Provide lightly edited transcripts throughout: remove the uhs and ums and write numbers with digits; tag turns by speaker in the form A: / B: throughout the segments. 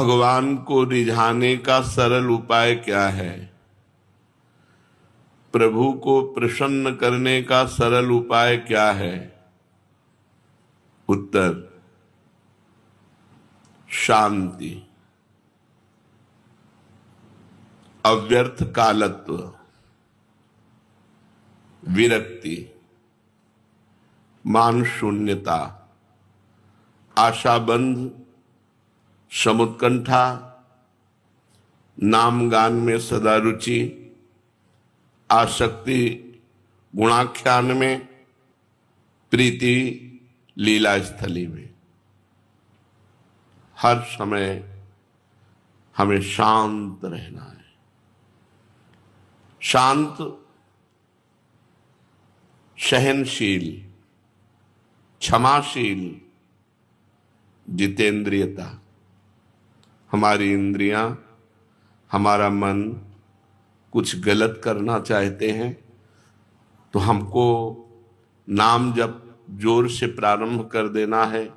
A: भगवान को रिझाने का सरल उपाय क्या है? प्रभु को प्रसन्न करने का सरल उपाय क्या है? उत्तर, शांति, अव्यर्थ कालत्व, विरक्ति, मान शून्यता, आशाबंध, समुत्कंठा, नाम गान में सदा रुचि, आसक्ति गुणाख्यान में, प्रीति लीला स्थली में। हर समय हमें शांत रहना है। शांत, सहनशील, क्षमाशील, जितेंद्रियता। हमारी इंद्रियां, हमारा मन कुछ गलत करना चाहते हैं तो हमको नाम जप जोर से प्रारंभ कर देना है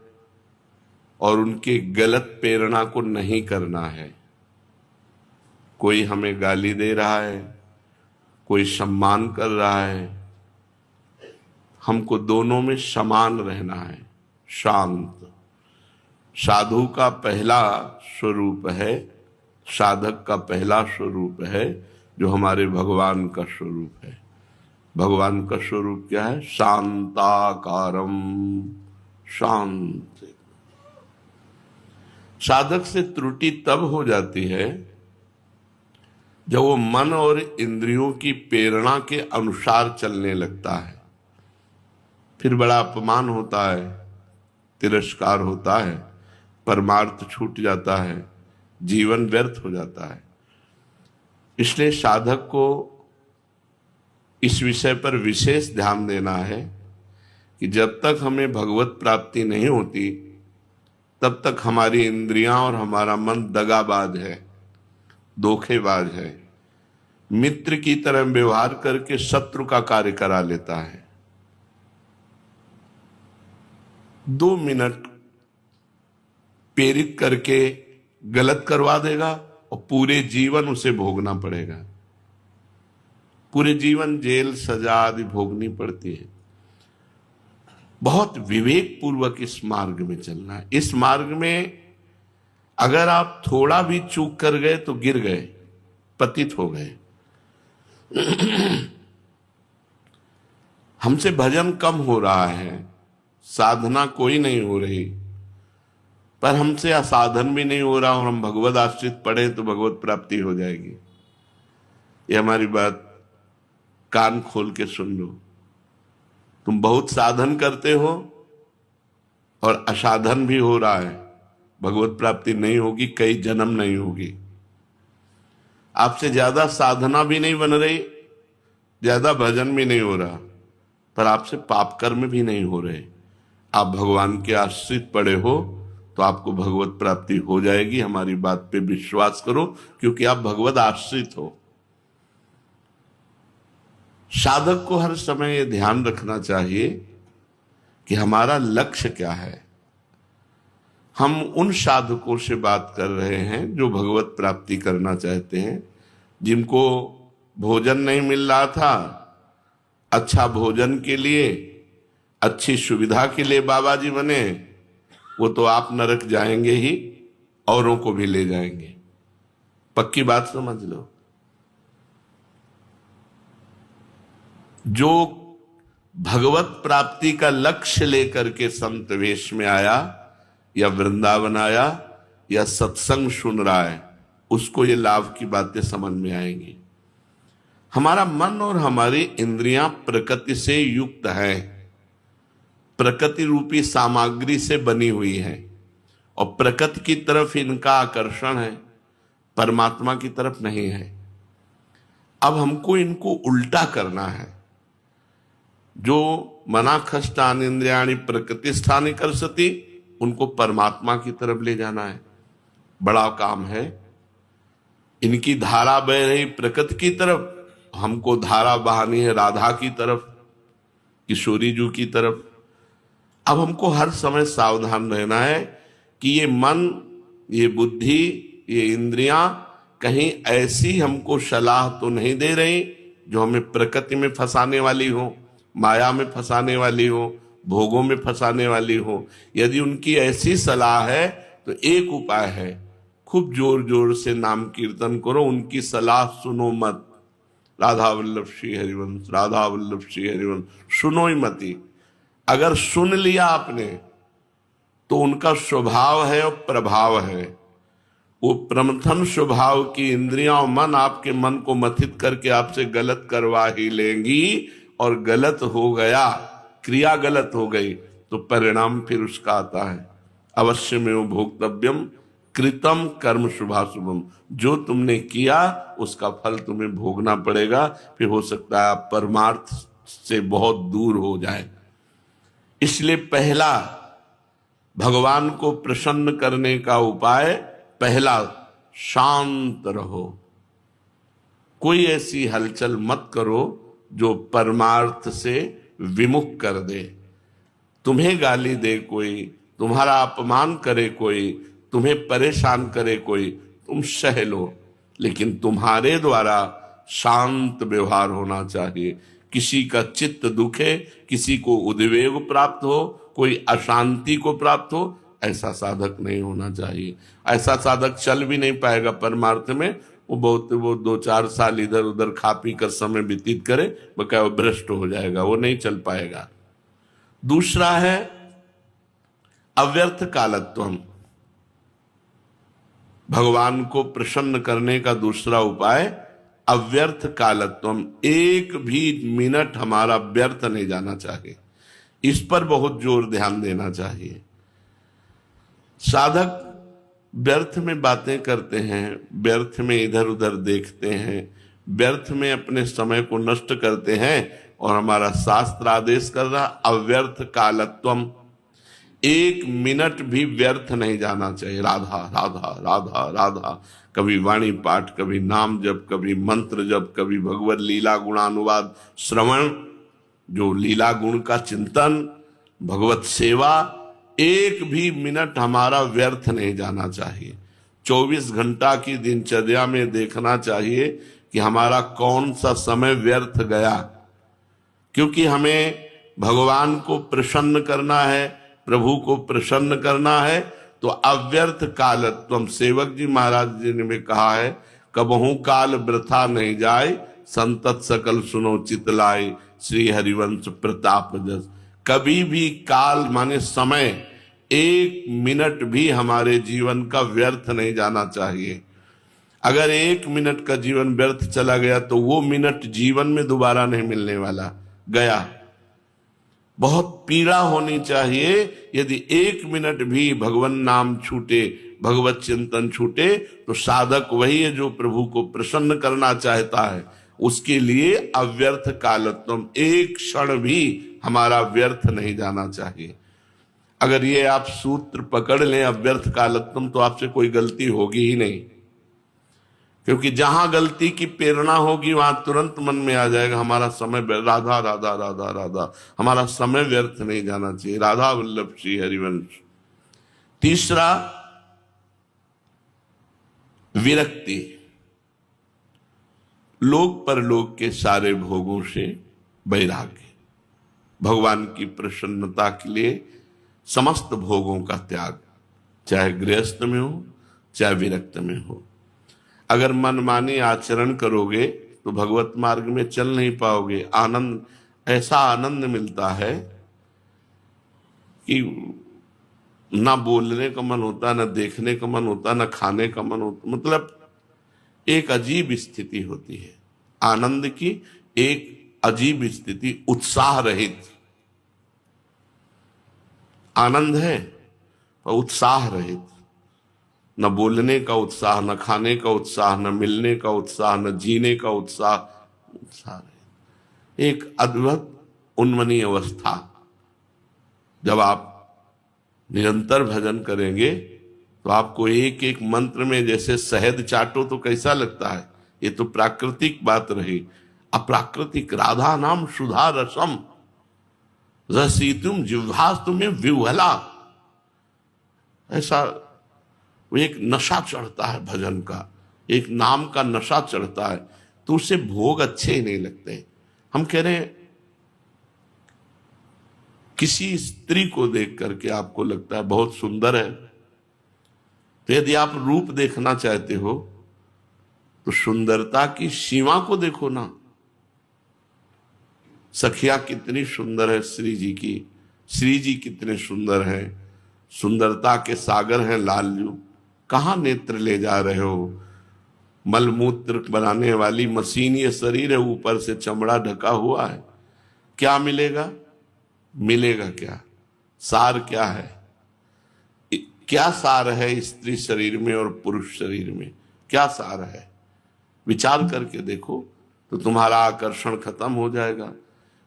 A: और उनकी गलत प्रेरणा को नहीं करना है। कोई हमें गाली दे रहा है, कोई सम्मान कर रहा है, हमको दोनों में समान रहना है, शांत। साधु का पहला स्वरूप है, साधक का पहला स्वरूप है जो हमारे भगवान का स्वरूप है। भगवान का स्वरूप क्या है? शांताकारम, शांत। साधक से त्रुटि तब हो जाती है जब वो मन और इंद्रियों की प्रेरणा के अनुसार चलने लगता है। फिर बड़ा अपमान होता है, तिरस्कार होता है, परमार्थ छूट जाता है, जीवन व्यर्थ हो जाता है। इसलिए साधक को इस विषय पर विशेष ध्यान देना है कि जब तक हमें भगवत प्राप्ति नहीं होती तब तक हमारी इंद्रियां और हमारा मन दगाबाज है, धोखेबाज है, मित्र की तरह व्यवहार करके शत्रु का कार्य करा लेता है। 2 मिनट प्रेरित करके गलत करवा देगा और पूरे जीवन उसे भोगना पड़ेगा। पूरे जीवन जेल सजा आदि भोगनी पड़ती है। बहुत विवेक पूर्वक इस मार्ग में चलना है। इस मार्ग में अगर आप थोड़ा भी चूक कर गए तो गिर गए, पतित हो गए। हमसे भजन कम हो रहा है, साधना कोई नहीं हो रही, पर हमसे असाधन भी नहीं हो रहा और हम भगवत आश्रित पढ़े तो भगवत प्राप्ति हो जाएगी। ये हमारी बात कान खोल के सुन लो। तुम बहुत साधन करते हो और असाधन भी हो रहा है, भगवत प्राप्ति नहीं होगी, कई जन्म नहीं होगी। आपसे ज्यादा साधना भी नहीं बन रही, ज्यादा भजन भी नहीं हो रहा, पर आपसे पाप कर्म भी नहीं हो रहे। आप भगवान के आश्रित पड़े हो तो आपको भगवत प्राप्ति हो जाएगी। हमारी बात पे विश्वास करो, क्योंकि आप भगवत आश्रित हो। साधक को हर समय ये ध्यान रखना चाहिए कि हमारा लक्ष्य क्या है। हम उन साधकों से बात कर रहे हैं जो भगवत प्राप्ति करना चाहते हैं, जिनको भोजन नहीं मिल रहा था, अच्छा भोजन के लिए, अच्छी सुविधा के लिए बाबा जी बने, वो तो आप नरक जाएंगे ही, औरों को भी ले जाएंगे। पक्की बात समझ लो। जो भगवत प्राप्ति का लक्ष्य लेकर के संत वेश में आया या वृंदावन आया या सत्संग सुन रहा है, उसको ये लाभ की बातें समझ में आएंगी। हमारा मन और हमारी इंद्रियां प्रकृति से युक्त है, प्रकृति रूपी सामग्री से बनी हुई है और प्रकृति की तरफ इनका आकर्षण है, परमात्मा की तरफ नहीं है। अब हमको इनको उल्टा करना है। जो मना खष्टान इंद्रियाणि प्रकृति स्थानि कर्षति, उनको परमात्मा की तरफ ले जाना है। बड़ा काम है। इनकी धारा बह रही प्रकृति की तरफ, हमको धारा बहानी है राधा की तरफ, किशोरी जी की तरफ। अब हमको हर समय सावधान रहना है कि ये मन ये बुद्धि, ये इंद्रियां कहीं ऐसी हमको सलाह तो नहीं दे रही जो हमें प्रकृति में फंसाने वाली हो, माया में फंसाने वाली हो, भोगों में फंसाने वाली हो। यदि उनकी ऐसी सलाह है तो एक उपाय है, खूब जोर जोर से नाम कीर्तन करो, उनकी सलाह सुनो मत। राधा वल्लभ श्री हरिवंश, राधा वल्लभ श्री हरिवंश, सुनो ही मती। अगर सुन लिया आपने तो उनका स्वभाव है और प्रभाव है। वो प्रमथन स्वभाव की इंद्रियां और मन आपके मन को मथित करके आपसे गलत करवा ही लेंगी, और गलत हो गया, क्रिया गलत हो गई तो परिणाम फिर उसका आता है। अवश्य में वो भोक्तव्यम कृतम कर्म शुभाशुभम, जो तुमने किया उसका फल तुम्हें भोगना पड़ेगा। फिर हो सकता है आप परमार्थ से बहुत दूर हो जाए। इसलिए पहला भगवान को प्रसन्न करने का उपाय, पहला शांत रहो। कोई ऐसी हलचल मत करो जो परमार्थ से विमुख कर दे। तुम्हें गाली दे कोई, तुम्हारा अपमान करे कोई, तुम्हें परेशान करे कोई, तुम सह लो, लेकिन तुम्हारे द्वारा शांत व्यवहार होना चाहिए। किसी का चित्त दुखे, किसी को उद्वेग प्राप्त हो, कोई अशांति को प्राप्त हो, ऐसा साधक नहीं होना चाहिए। ऐसा साधक चल भी नहीं पाएगा परमार्थ में। वो 2-4 साल इधर उधर खा पी कर समय व्यतीत करे, बकाया वो भ्रष्ट हो जाएगा, वो नहीं चल पाएगा। दूसरा है अव्यर्थ कालत्वम। भगवान को प्रसन्न करने का दूसरा उपाय अव्यर्थ कालत्वम। एक भी मिनट हमारा व्यर्थ नहीं जाना चाहिए, इस पर बहुत जोर ध्यान देना चाहिए। साधक व्यर्थ में बातें करते हैं, व्यर्थ में इधर उधर देखते हैं, व्यर्थ में अपने समय को नष्ट करते हैं, और हमारा शास्त्र आदेश कर रहा अव्यर्थ कालत्वम। एक मिनट भी व्यर्थ नहीं जाना चाहिए। राधा राधा राधा राधा, कभी वाणी पाठ, कभी नाम जप, कभी मंत्र जप, कभी भगवत लीला गुणानुवाद श्रवण, जो लीला गुण का चिंतन, भगवत सेवा, एक भी मिनट हमारा व्यर्थ नहीं जाना चाहिए। 24 घंटा की दिनचर्या में देखना चाहिए कि हमारा कौन सा समय व्यर्थ गया, क्योंकि हमें भगवान को प्रसन्न करना है, प्रभु को प्रसन्न करना है। तो अव्यर्थ कालत्वम, सेवक जी महाराज जी ने भी कहा है, कबहू काल वृथा नहीं जाए, संतत सकल सुनो चितलाए, श्री हरिवंश प्रताप जस। कभी भी काल माने समय, एक मिनट भी हमारे जीवन का व्यर्थ नहीं जाना चाहिए। अगर 1 मिनट का जीवन व्यर्थ चला गया तो वो मिनट जीवन में दोबारा नहीं मिलने वाला, गया। बहुत पीड़ा होनी चाहिए यदि 1 मिनट भी भगवान नाम छूटे, भगवत चिंतन छूटे। तो साधक वही है जो प्रभु को प्रसन्न करना चाहता है। उसके लिए अव्यर्थ कालत्वम, एक क्षण भी हमारा व्यर्थ नहीं जाना चाहिए। अगर ये आप सूत्र पकड़ लें अव्यर्थ कालत्वम, तो आपसे कोई गलती होगी ही नहीं, क्योंकि जहां गलती की प्रेरणा होगी वहां तुरंत मन में आ जाएगा हमारा समय, राधा राधा राधा राधा, हमारा समय व्यर्थ नहीं जाना चाहिए। राधा वल्लभ श्री हरिवंश। तीसरा विरक्ति, लोक परलोक के सारे भोगों से वैराग्य, भगवान की प्रसन्नता के लिए समस्त भोगों का त्याग, चाहे गृहस्थ में हो चाहे विरक्त में हो। अगर मनमानी आचरण करोगे तो भगवत मार्ग में चल नहीं पाओगे। आनंद, ऐसा आनंद मिलता है कि ना बोलने का मन होता, ना देखने का मन होता, ना खाने का मन होता। मतलब एक अजीब स्थिति होती है आनंद की, एक अजीब स्थिति, उत्साह रहित आनंद है और उत्साह रहित। न बोलने का उत्साह, न खाने का उत्साह, न मिलने का उत्साह, न जीने का उत्साह, उत्साह रहित। एक अद्भुत उन्मनी अवस्था। जब आप निरंतर भजन करेंगे तो आपको एक एक मंत्र में जैसे शहद चाटो तो कैसा लगता है। ये तो प्राकृतिक बात रही। अप्राकृतिक, राधा नाम सुधा रसम रसीतुम जिह्वास्तु में विह्वला, ऐसा वो एक नशा चढ़ता है भजन का, एक नाम का नशा चढ़ता है, तो उसे भोग अच्छे ही नहीं लगते। हम कह रहे हैं किसी स्त्री को देख करके आपको लगता है बहुत सुंदर है, तो यदि आप रूप देखना चाहते हो तो सुंदरता की सीमा को देखो ना। सखिया कितनी सुंदर है श्री जी की, श्री जी कितने सुंदर हैं, सुंदरता के सागर हैं लालजू, कहाँ नेत्र ले जा रहे हो। मलमूत्र बनाने वाली मशीन ये शरीर है, ऊपर से चमड़ा ढका हुआ है, क्या मिलेगा? मिलेगा क्या? सार क्या है? क्या सार है स्त्री शरीर में और पुरुष शरीर में? क्या सार है? विचार करके देखो तो तुम्हारा आकर्षण खत्म हो जाएगा।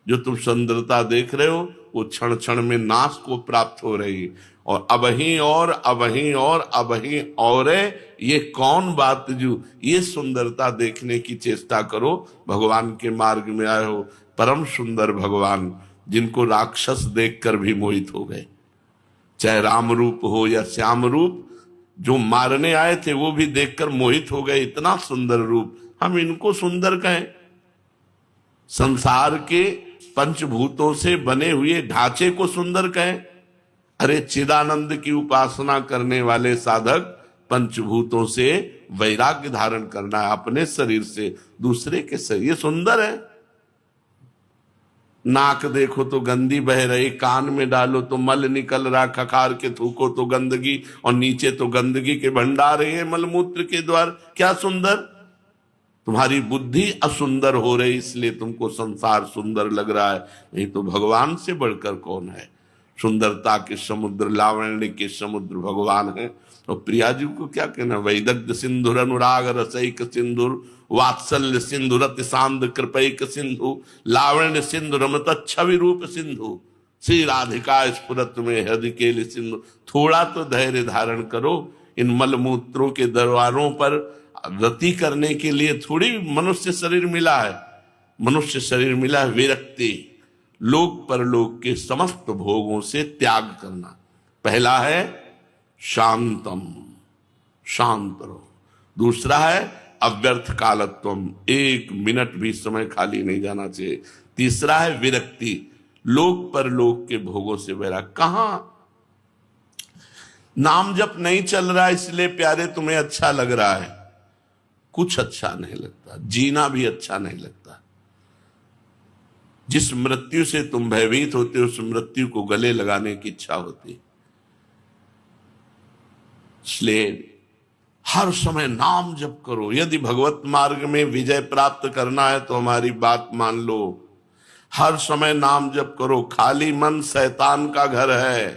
A: जो तुम सुंदरता देख रहे हो वो क्षण क्षण में नाश को प्राप्त हो रही, और अबहीं और अबहीं और अबहीं और ये कौन बात जो ये सुंदरता देखने की चेष्टा करो। भगवान के मार्ग में आए हो, परम सुंदर भगवान जिनको राक्षस देखकर भी मोहित हो गए, चाहे राम रूप हो या श्याम रूप, जो मारने आए थे वो भी देखकर मोहित हो गए, इतना सुंदर रूप। हम इनको सुंदर कहें? संसार के पंचभूतों से बने हुए ढांचे को सुंदर कहें? अरे चिदानंद की उपासना करने वाले साधक पंचभूतों से वैराग्य धारण करना है, अपने शरीर से दूसरे के शरीर, ये सुंदर है। नाक देखो तो गंदी बह रही, कान में डालो तो मल निकल रहा, खखार के थूको तो गंदगी, और नीचे तो गंदगी के भंडार है मलमूत्र के द्वार। क्या सुंदर? तुम्हारी बुद्धि असुंदर हो रही, इसलिए तुमको संसार सुंदर लग रहा है, नहीं तो भगवान से बढ़कर कौन है। सुंदरता के समुद्र, लावण्य के समुद्र भगवान है। और प्रिया जी को क्या कहना, वैदग्ध सिंधुर अनुराग रसैक सिंधुर, वात्सल्य सिंधु रति सांद कृपैक सिंधु, लावण्य सिंधु रमत छवि रूप सिंधु, श्री राधिका स्फुरत में हृदय के सिंधु। थोड़ा तो धैर्य धारण करो, इन मलमूत्रों के दरबारों पर रति करने के लिए थोड़ी मनुष्य शरीर मिला है। मनुष्य शरीर मिला है विरक्ति, लोक परलोक के समस्त भोगों से त्याग करना। पहला है शांतम, शांत रहो। दूसरा है अव्यर्थ कालत्वम, एक मिनट भी समय खाली नहीं जाना चाहिए। तीसरा है विरक्ति, लोक परलोक के भोगों से वैराग। कहां नाम जप नहीं चल रहा इसलिए प्यारे तुम्हें अच्छा लग रहा है, कुछ अच्छा नहीं लगता, जीना भी अच्छा नहीं लगता। जिस मृत्यु से तुम भयभीत होते हो उस मृत्यु को गले लगाने की इच्छा होती। इसलिए हर समय नाम जप करो। यदि भगवत मार्ग में विजय प्राप्त करना है तो हमारी बात मान लो, हर समय नाम जप करो। खाली मन शैतान का घर है,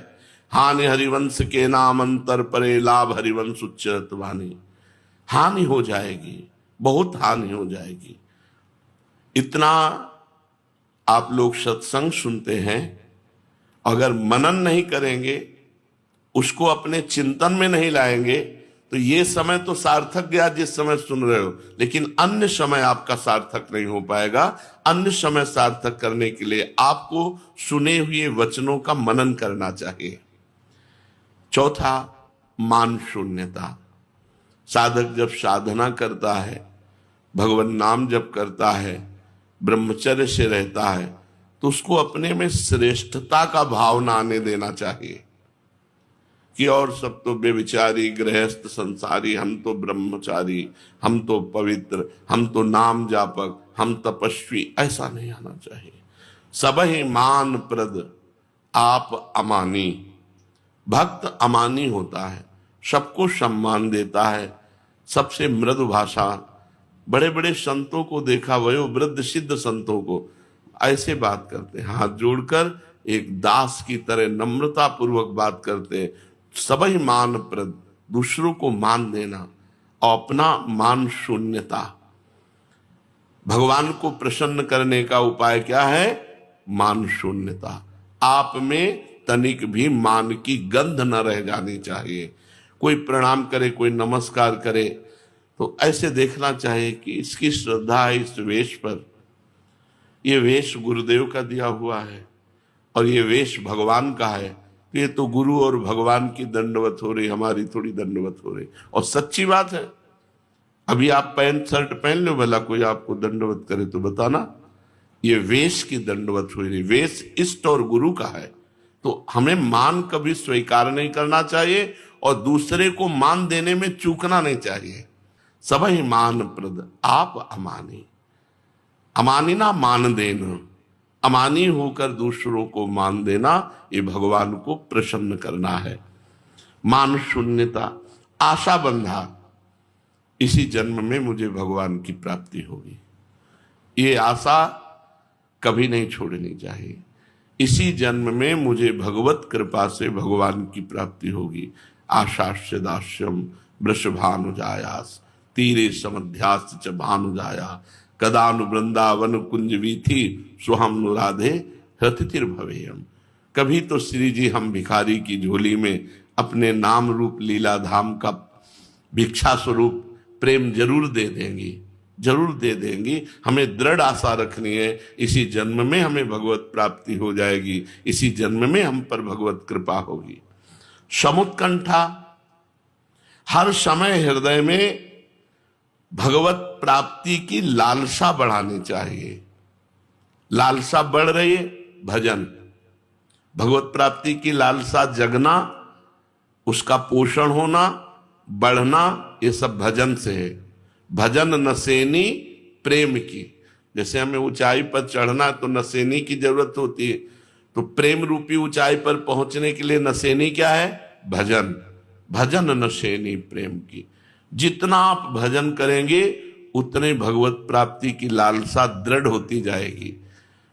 A: हानि हरिवंश के नाम अंतर परे, लाभ हरिवंश उच्चरत वाणी। हानि हो जाएगी, बहुत हानि हो जाएगी। इतना आप लोग सत्संग सुनते हैं, अगर मनन नहीं करेंगे, उसको अपने चिंतन में नहीं लाएंगे, तो ये समय तो सार्थक गया जिस समय सुन रहे हो, लेकिन अन्य समय आपका सार्थक नहीं हो पाएगा। अन्य समय सार्थक करने के लिए आपको सुने हुए वचनों का मनन करना चाहिए। चौथा, मान शून्यता। साधक जब साधना करता है, भगवान नाम जप करता है, ब्रह्मचर्य से रहता है, तो उसको अपने में श्रेष्ठता का भाव ना आने देना चाहिए कि और सब तो बेविचारी गृहस्थ संसारी, हम तो ब्रह्मचारी, हम तो पवित्र, हम तो नाम जापक, हम तपस्वी, ऐसा नहीं आना चाहिए। सब ही मान प्रद आप अमानी। भक्त अमानी होता है, सबको सम्मान देता है, सबसे मृदु भाषा। बड़े बड़े संतों को देखा, वयो वृद्ध सिद्ध संतों को ऐसे बात करते हैं, हाथ जोड़कर एक दास की तरह नम्रता पूर्वक बात करते हैं। सबही मान प्रद, दूसरों को मान देना और अपना मान शून्यता। भगवान को प्रसन्न करने का उपाय क्या है? मान शून्यता। आप में तनिक भी मान की गंध न रह जानी चाहिए। कोई प्रणाम करे, कोई नमस्कार करे, तो ऐसे देखना चाहिए कि इसकी श्रद्धा है इस वेश पर। ये वेश गुरुदेव का दिया हुआ है और ये वेश भगवान का है, तो ये तो गुरु और भगवान की दंडवत हो रही, हमारी थोड़ी दंडवत हो रही। और सच्ची बात है, अभी आप पैंट शर्ट पहन लो, भला कोई आपको दंडवत करे तो बताना। ये वेश की दंडवत हुई नहीं, वेश इष्ट और गुरु का है। तो हमें मान कभी स्वीकार नहीं करना चाहिए और दूसरे को मान देने में चूकना नहीं चाहिए। सब ही मान प्रद आप अमानी, अमानी ना मान देना, अमानी होकर दूसरों को मान देना, ये भगवान को प्रसन्न करना है। मान शून्यता, आशा बंधा, इसी जन्म में मुझे भगवान की प्राप्ति होगी, ये आशा कभी नहीं छोड़नी चाहिए। इसी जन्म में मुझे भगवत कृपा से भगवान की प्राप्ति होगी। आशास्य दास्यम वृषभानुजायास तीरे समध्यास च भानुजाया कदानु वृंदावन कुंज वीथी स्वहम नुराधे हृतिर्भवेयम। कभी तो श्री जी हम भिखारी की झोली में अपने नाम रूप लीला धाम का भिक्षा स्वरूप प्रेम जरूर दे देंगी, जरूर दे देंगी। हमें दृढ़ आशा रखनी है, इसी जन्म में हमें भगवत प्राप्ति हो जाएगी, इसी जन्म में हम पर भगवत कृपा होगी। समुत्कंठा, हर समय हृदय में भगवत प्राप्ति की लालसा बढ़ानी चाहिए। लालसा बढ़ रही है, भजन, भगवत प्राप्ति की लालसा जगना, उसका पोषण होना, बढ़ना, ये सब भजन से है। भजन नसेनी प्रेम की, जैसे हमें ऊंचाई पर चढ़ना है तो नसेनी की जरूरत होती है, तो प्रेम रूपी ऊंचाई पर पहुंचने के लिए नसेनी क्या है? भजन। भजन नसेनी प्रेम की, जितना आप भजन करेंगे उतने भगवत प्राप्ति की लालसा दृढ़ होती जाएगी,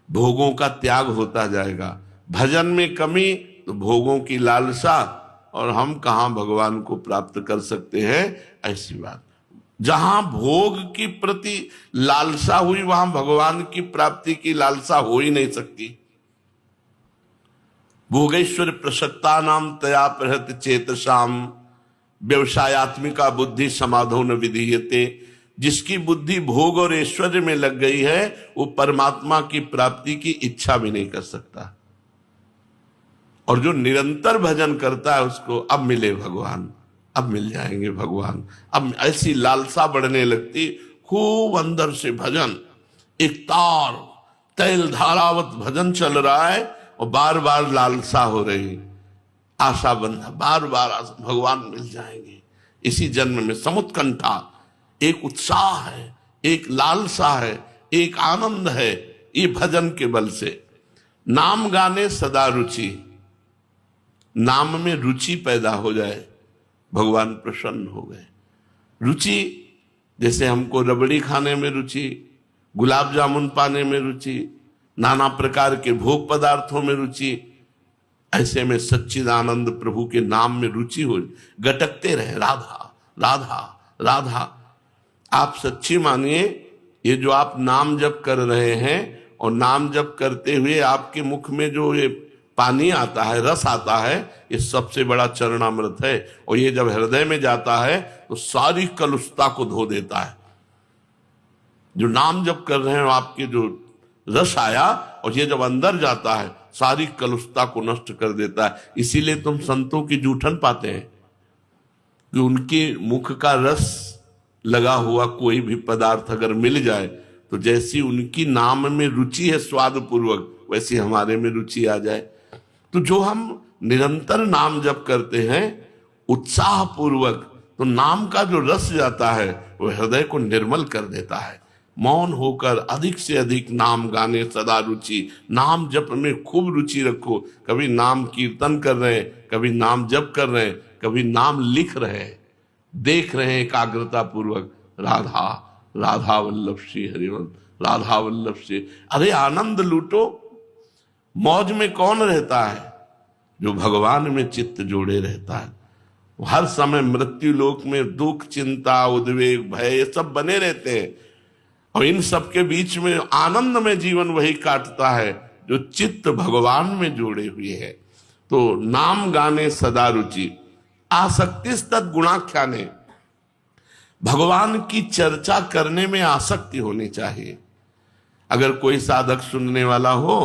A: भोगों का त्याग होता जाएगा। भजन में कमी तो भोगों की लालसा, और हम कहाँ भगवान को प्राप्त कर सकते हैं? ऐसी बात। जहां भोग की प्रति लालसा हुई वहां भगवान की प्राप्ति की लालसा हो ही नहीं सकती। भोगेश्वर प्रसक्ता नाम तया प्रहत चेतसाम व्यवसायत्मिका बुद्धि समाधो न विधीयते। जिसकी बुद्धि भोग और ऐश्वर्य में लग गई है वो परमात्मा की प्राप्ति की इच्छा भी नहीं कर सकता। और जो निरंतर भजन करता है उसको अब मिले भगवान, अब मिल जाएंगे भगवान, अब ऐसी लालसा बढ़ने लगती। खूब अंदर से भजन, एक तार तैल धारावत भजन चल रहा है और बार बार लालसा हो रही, आशा बंधा, बार बार भगवान मिल जाएंगे इसी जन्म में। समुत्कंठा, एक उत्साह है, एक लालसा है, एक आनंद है, ये भजन के बल से। नाम गाने सदा रुचि, नाम में रुचि पैदा हो जाए, भगवान प्रसन्न हो गए। रुचि, जैसे हमको रबड़ी खाने में रुचि, गुलाब जामुन पाने में रुचि, नाना प्रकार के भोग पदार्थों में रुचि, ऐसे में सच्चिदानंद प्रभु के नाम में रुचि हो, गटकते रहे राधा राधा राधा। आप सच्ची मानिए, ये जो आप नाम जप कर रहे हैं और नाम जप करते हुए आपके मुख में जो ये पानी आता है, रस आता है, ये सबसे बड़ा चरणामृत है। और ये जब हृदय में जाता है तो सारी कलुषता को धो देता है। जो नाम जप कर रहे हैं आपके जो रस आया, और ये जब अंदर जाता है सारी कलुषता को नष्ट कर देता है। इसीलिए तुम संतों की जूठन पाते हैं कि उनके मुख का रस लगा हुआ कोई भी पदार्थ अगर मिल जाए तो जैसी उनकी नाम में रुचि है स्वाद पूर्वक, वैसी हमारे में रुचि आ जाए। तो जो हम निरंतर नाम जप करते हैं उत्साह पूर्वक, तो नाम का जो रस जाता है वो हृदय को निर्मल कर देता है। मौन होकर अधिक से अधिक नाम गाने सदा रुचि, नाम जप में खूब रुचि रखो। कभी नाम कीर्तन कर रहे हैं, कभी नाम जप कर रहे हैं, कभी नाम लिख रहे हैं, देख रहे हैं एकाग्रता पूर्वक, राधा राधा वल्लभ श्री हरिवंश, राधा वल्लभ श्री। अरे आनंद लूटो। मौज में कौन रहता है? जो भगवान में चित्त जोड़े रहता है। हर समय मृत्यु लोक में दुख, चिंता, उद्वेग, भय, ये सब बने रहते हैं, और इन सब के बीच में आनंद में जीवन वही काटता है जो चित्त भगवान में जोड़े हुए है। तो नाम गाने सदा रुचि, आसक्ति तत् गुणाख्याने, भगवान की चर्चा करने में आसक्ति होनी चाहिए। अगर कोई साधक सुनने वाला हो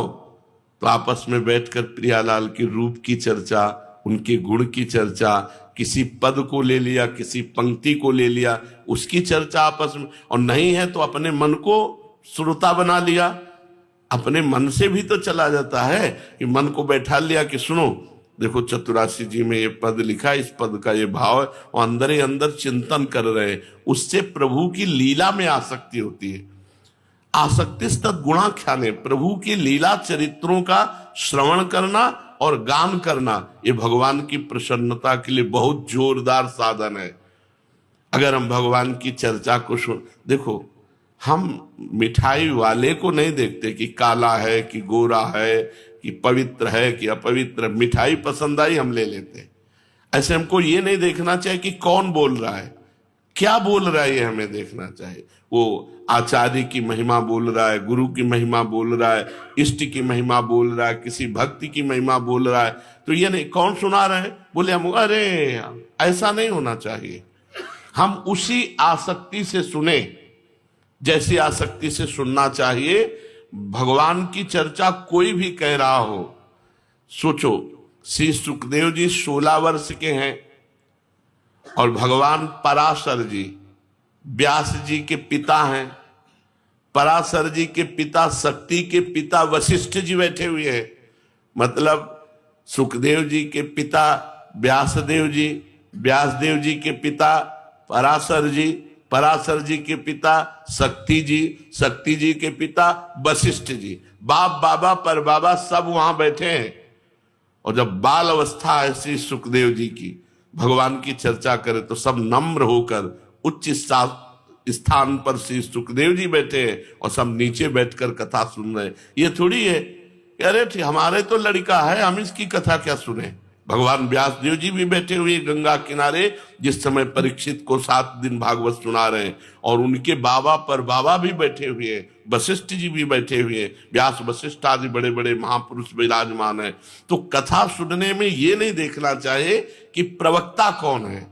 A: तो आपस में बैठकर प्रियालाल के रूप की चर्चा, उनके गुण की चर्चा, किसी पद को ले लिया, किसी पंक्ति को ले लिया, उसकी चर्चा आपस में, और नहीं है तो अपने मन को श्रोता बना लिया। अपने मन से भी तो चला जाता है कि मन को बैठा लिया कि सुनो देखो चतुरासी जी में ये पद लिखा, इस पद का ये भाव है, और अंदर ही अंदर चिंतन कर रहे हैं। उससे प्रभु की लीला में आसक्ति होती है। आसक्तिस्तद गुणाख्याने, प्रभु की लीला चरित्रों का श्रवण करना और गान करना, ये भगवान की प्रसन्नता के लिए बहुत जोरदार साधन है। अगर हम भगवान की चर्चा को सुन, देखो हम मिठाई वाले को नहीं देखते कि काला है कि गोरा है कि पवित्र है कि अपवित्र, मिठाई पसंद आई हम ले लेते हैं। ऐसे हमको ये नहीं देखना चाहिए कि कौन बोल रहा है, क्या बोल रहा है, ये हमें देखना चाहिए। वो आचार्य की महिमा बोल रहा है, गुरु की महिमा बोल रहा है, इष्ट की महिमा बोल रहा है, किसी भक्ति की महिमा बोल रहा है, तो ये नहीं कौन सुना रहा है, बोले हम, अरे ऐसा नहीं होना चाहिए। हम उसी आसक्ति से सुने जैसी आसक्ति से सुनना चाहिए। भगवान की चर्चा कोई भी कह रहा हो, सोचो श्री सुखदेव जी 16 वर्ष के हैं और भगवान पराशर जी व्यास जी के पिता हैं। पराशर जी के पिता, शक्ति के पिता वशिष्ठ जी बैठे हुए हैं। मतलब सुखदेव जी के पिता व्यासदेव जी, व्यासदेव जी के पिता पराशर जी, पराशर जी के पिता शक्ति जी, शक्ति जी के पिता वशिष्ठ जी, बाप बाबा पर बाबा सब वहां बैठे हैं। और जब बाल अवस्था है श्री सुखदेव जी की, भगवान की चर्चा करे तो सब नम्र होकर उच्च स्थान पर श्री सुखदेव जी बैठे हैं और सब नीचे बैठकर कथा सुन रहे हैं। ये थोड़ी है कि अरे हमारे तो लड़का है, हम इसकी कथा क्या सुने। भगवान व्यासदेव जी भी बैठे हुए गंगा किनारे, जिस समय परीक्षित को 7 दिन भागवत सुना रहे हैं, और उनके बाबा पर बाबा भी बैठे हुए हैं, वशिष्ठ जी भी बैठे हुए हैं, व्यास वशिष्ठ आदि बड़े बड़े महापुरुष विराजमान है। तो कथा सुनने में ये नहीं देखना चाहिए कि प्रवक्ता कौन है,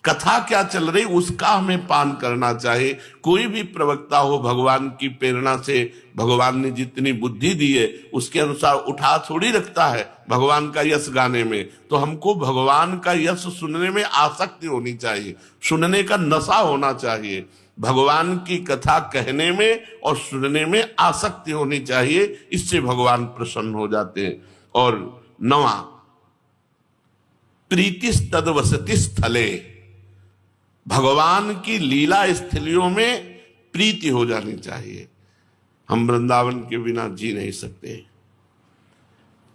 A: कथा क्या चल रही, उसका हमें पान करना चाहिए। कोई भी प्रवक्ता हो, भगवान की प्रेरणा से भगवान ने जितनी बुद्धि दी है उसके अनुसार उठा थोड़ी रखता है भगवान का यश गाने में। तो हमको भगवान का यश सुनने में आसक्ति होनी चाहिए, सुनने का नशा होना चाहिए। भगवान की कथा कहने में और सुनने में आसक्ति होनी चाहिए, इससे भगवान प्रसन्न हो जाते हैं। और 9वां, प्रीतिस्तद वसति स्थले, भगवान की लीला स्थलियों में प्रीति हो जानी चाहिए। हम वृंदावन के बिना जी नहीं सकते।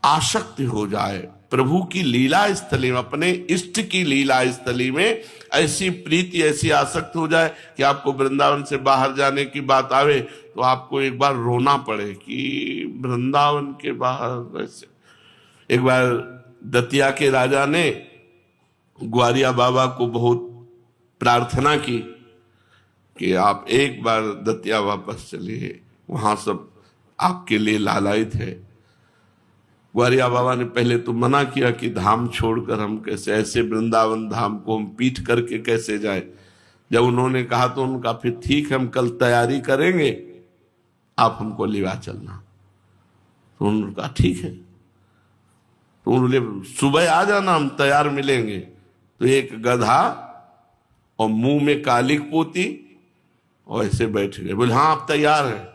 A: आसक्ति हो जाए प्रभु की लीला स्थली में, अपने इष्ट की लीला स्थली में ऐसी प्रीति, ऐसी आसक्ति हो जाए कि आपको वृंदावन से बाहर जाने की बात आवे तो आपको एक बार रोना पड़े कि वृंदावन के बाहर। वैसे एक बार दतिया के राजा ने ग्वारिया बाबा को बहुत प्रार्थना की कि आप एक बार दतिया वापस चलिए, वहां सब आपके लिए लालायित है। ग्वारिया बाबा ने पहले तो मना किया कि धाम छोड़कर हम कैसे, ऐसे वृंदावन धाम को हम पीठ करके कैसे जाए। जब उन्होंने कहा तो उनका फिर ठीक है, हम कल तैयारी करेंगे, आप हमको लेवा चलना। तो उन्होंने कहा ठीक है। तो उन्होंने सुबह आ जाना, हम तैयार मिलेंगे। तो एक गधा और मुंह में कालिक पोती और ऐसे बैठ गए। बोले हाँ आप तैयार हैं?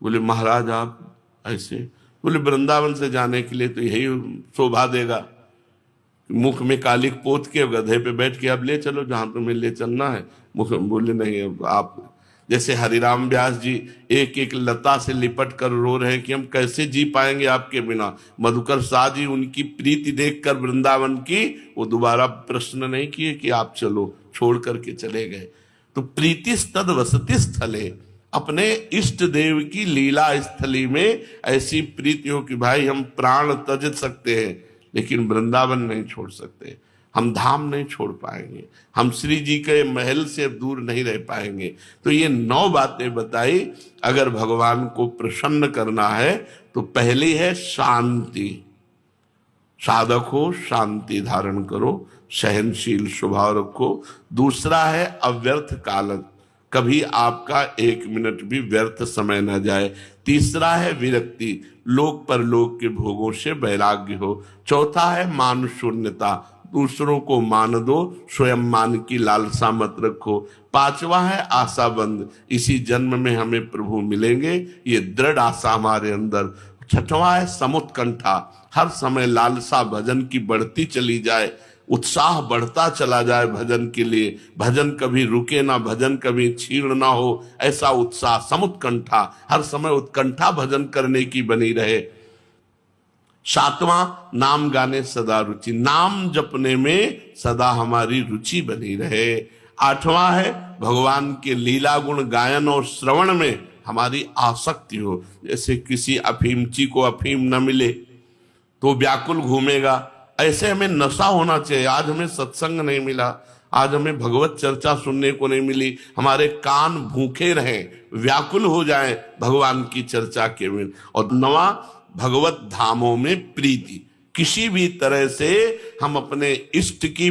A: बोले महाराज आप ऐसे? बोले वृंदावन से जाने के लिए तो यही शोभा देगा, मुख में कालिक पोत के गधे पे बैठ के अब ले चलो जहां तुम्हें ले चलना है। मुख बोले नहीं, अब आप जैसे हरिराम व्यास जी एक एक लता से लिपट कर रो रहे हैं कि हम कैसे जी पाएंगे आपके बिना। मधुकर शाह जी उनकी प्रीति देखकर वृंदावन की, वो दोबारा प्रश्न नहीं किए कि आप चलो, छोड़ करके चले गए। तो प्रीति तद वसति स्थले, अपने इष्ट देव की लीला स्थली में ऐसी प्रीति हो कि भाई हम प्राण त्यज सकते हैं लेकिन वृंदावन नहीं छोड़ सकते, हम धाम नहीं छोड़ पाएंगे, हम श्री जी के महल से दूर नहीं रह पाएंगे। तो ये 9 बातें बताई। अगर भगवान को प्रसन्न करना है तो पहली है शांति, साधक हो शांति धारण करो, सहनशील स्वभाव रखो। दूसरा है अव्यर्थ कभी आपका 1 मिनट भी व्यर्थ समय न जाए। तीसरा है विरक्ति, लोक परलोक के भोगों से वैराग्य हो। चौथा है मान शून्यता, दूसरों को मान दो, स्वयं मान की लालसा मत रखो। पांचवा है आशाबंद, इसी जन्म में हमें प्रभु मिलेंगे, ये दृढ़ आशा हमारे अंदर। छठवां है समुत्कंठा, हर समय लालसा भजन की बढ़ती चली जाए, उत्साह बढ़ता चला जाए भजन के लिए, भजन कभी रुके ना, भजन कभी क्षीण ना हो, ऐसा उत्साह। समुत्कंठा, हर समय उत्कंठा भजन करने की बनी रहे। सातवां नाम गाने सदा रुचि, नाम जपने में सदा हमारी रुचि बनी रहे। आठवां है भगवान के लीला गुण गायन और श्रवण में हमारी आसक्ति हो। जैसे किसी अफीमची को अफीम न मिले तो व्याकुल घूमेगा, ऐसे हमें नशा होना चाहिए। आज हमें सत्संग नहीं मिला, आज हमें भगवत चर्चा सुनने को नहीं मिली, हमारे कान भूखे रहें, व्याकुल हो जाएं भगवान की चर्चा के में। और नवा भगवत धामों में प्रीति, किसी भी तरह से हम अपने इष्ट की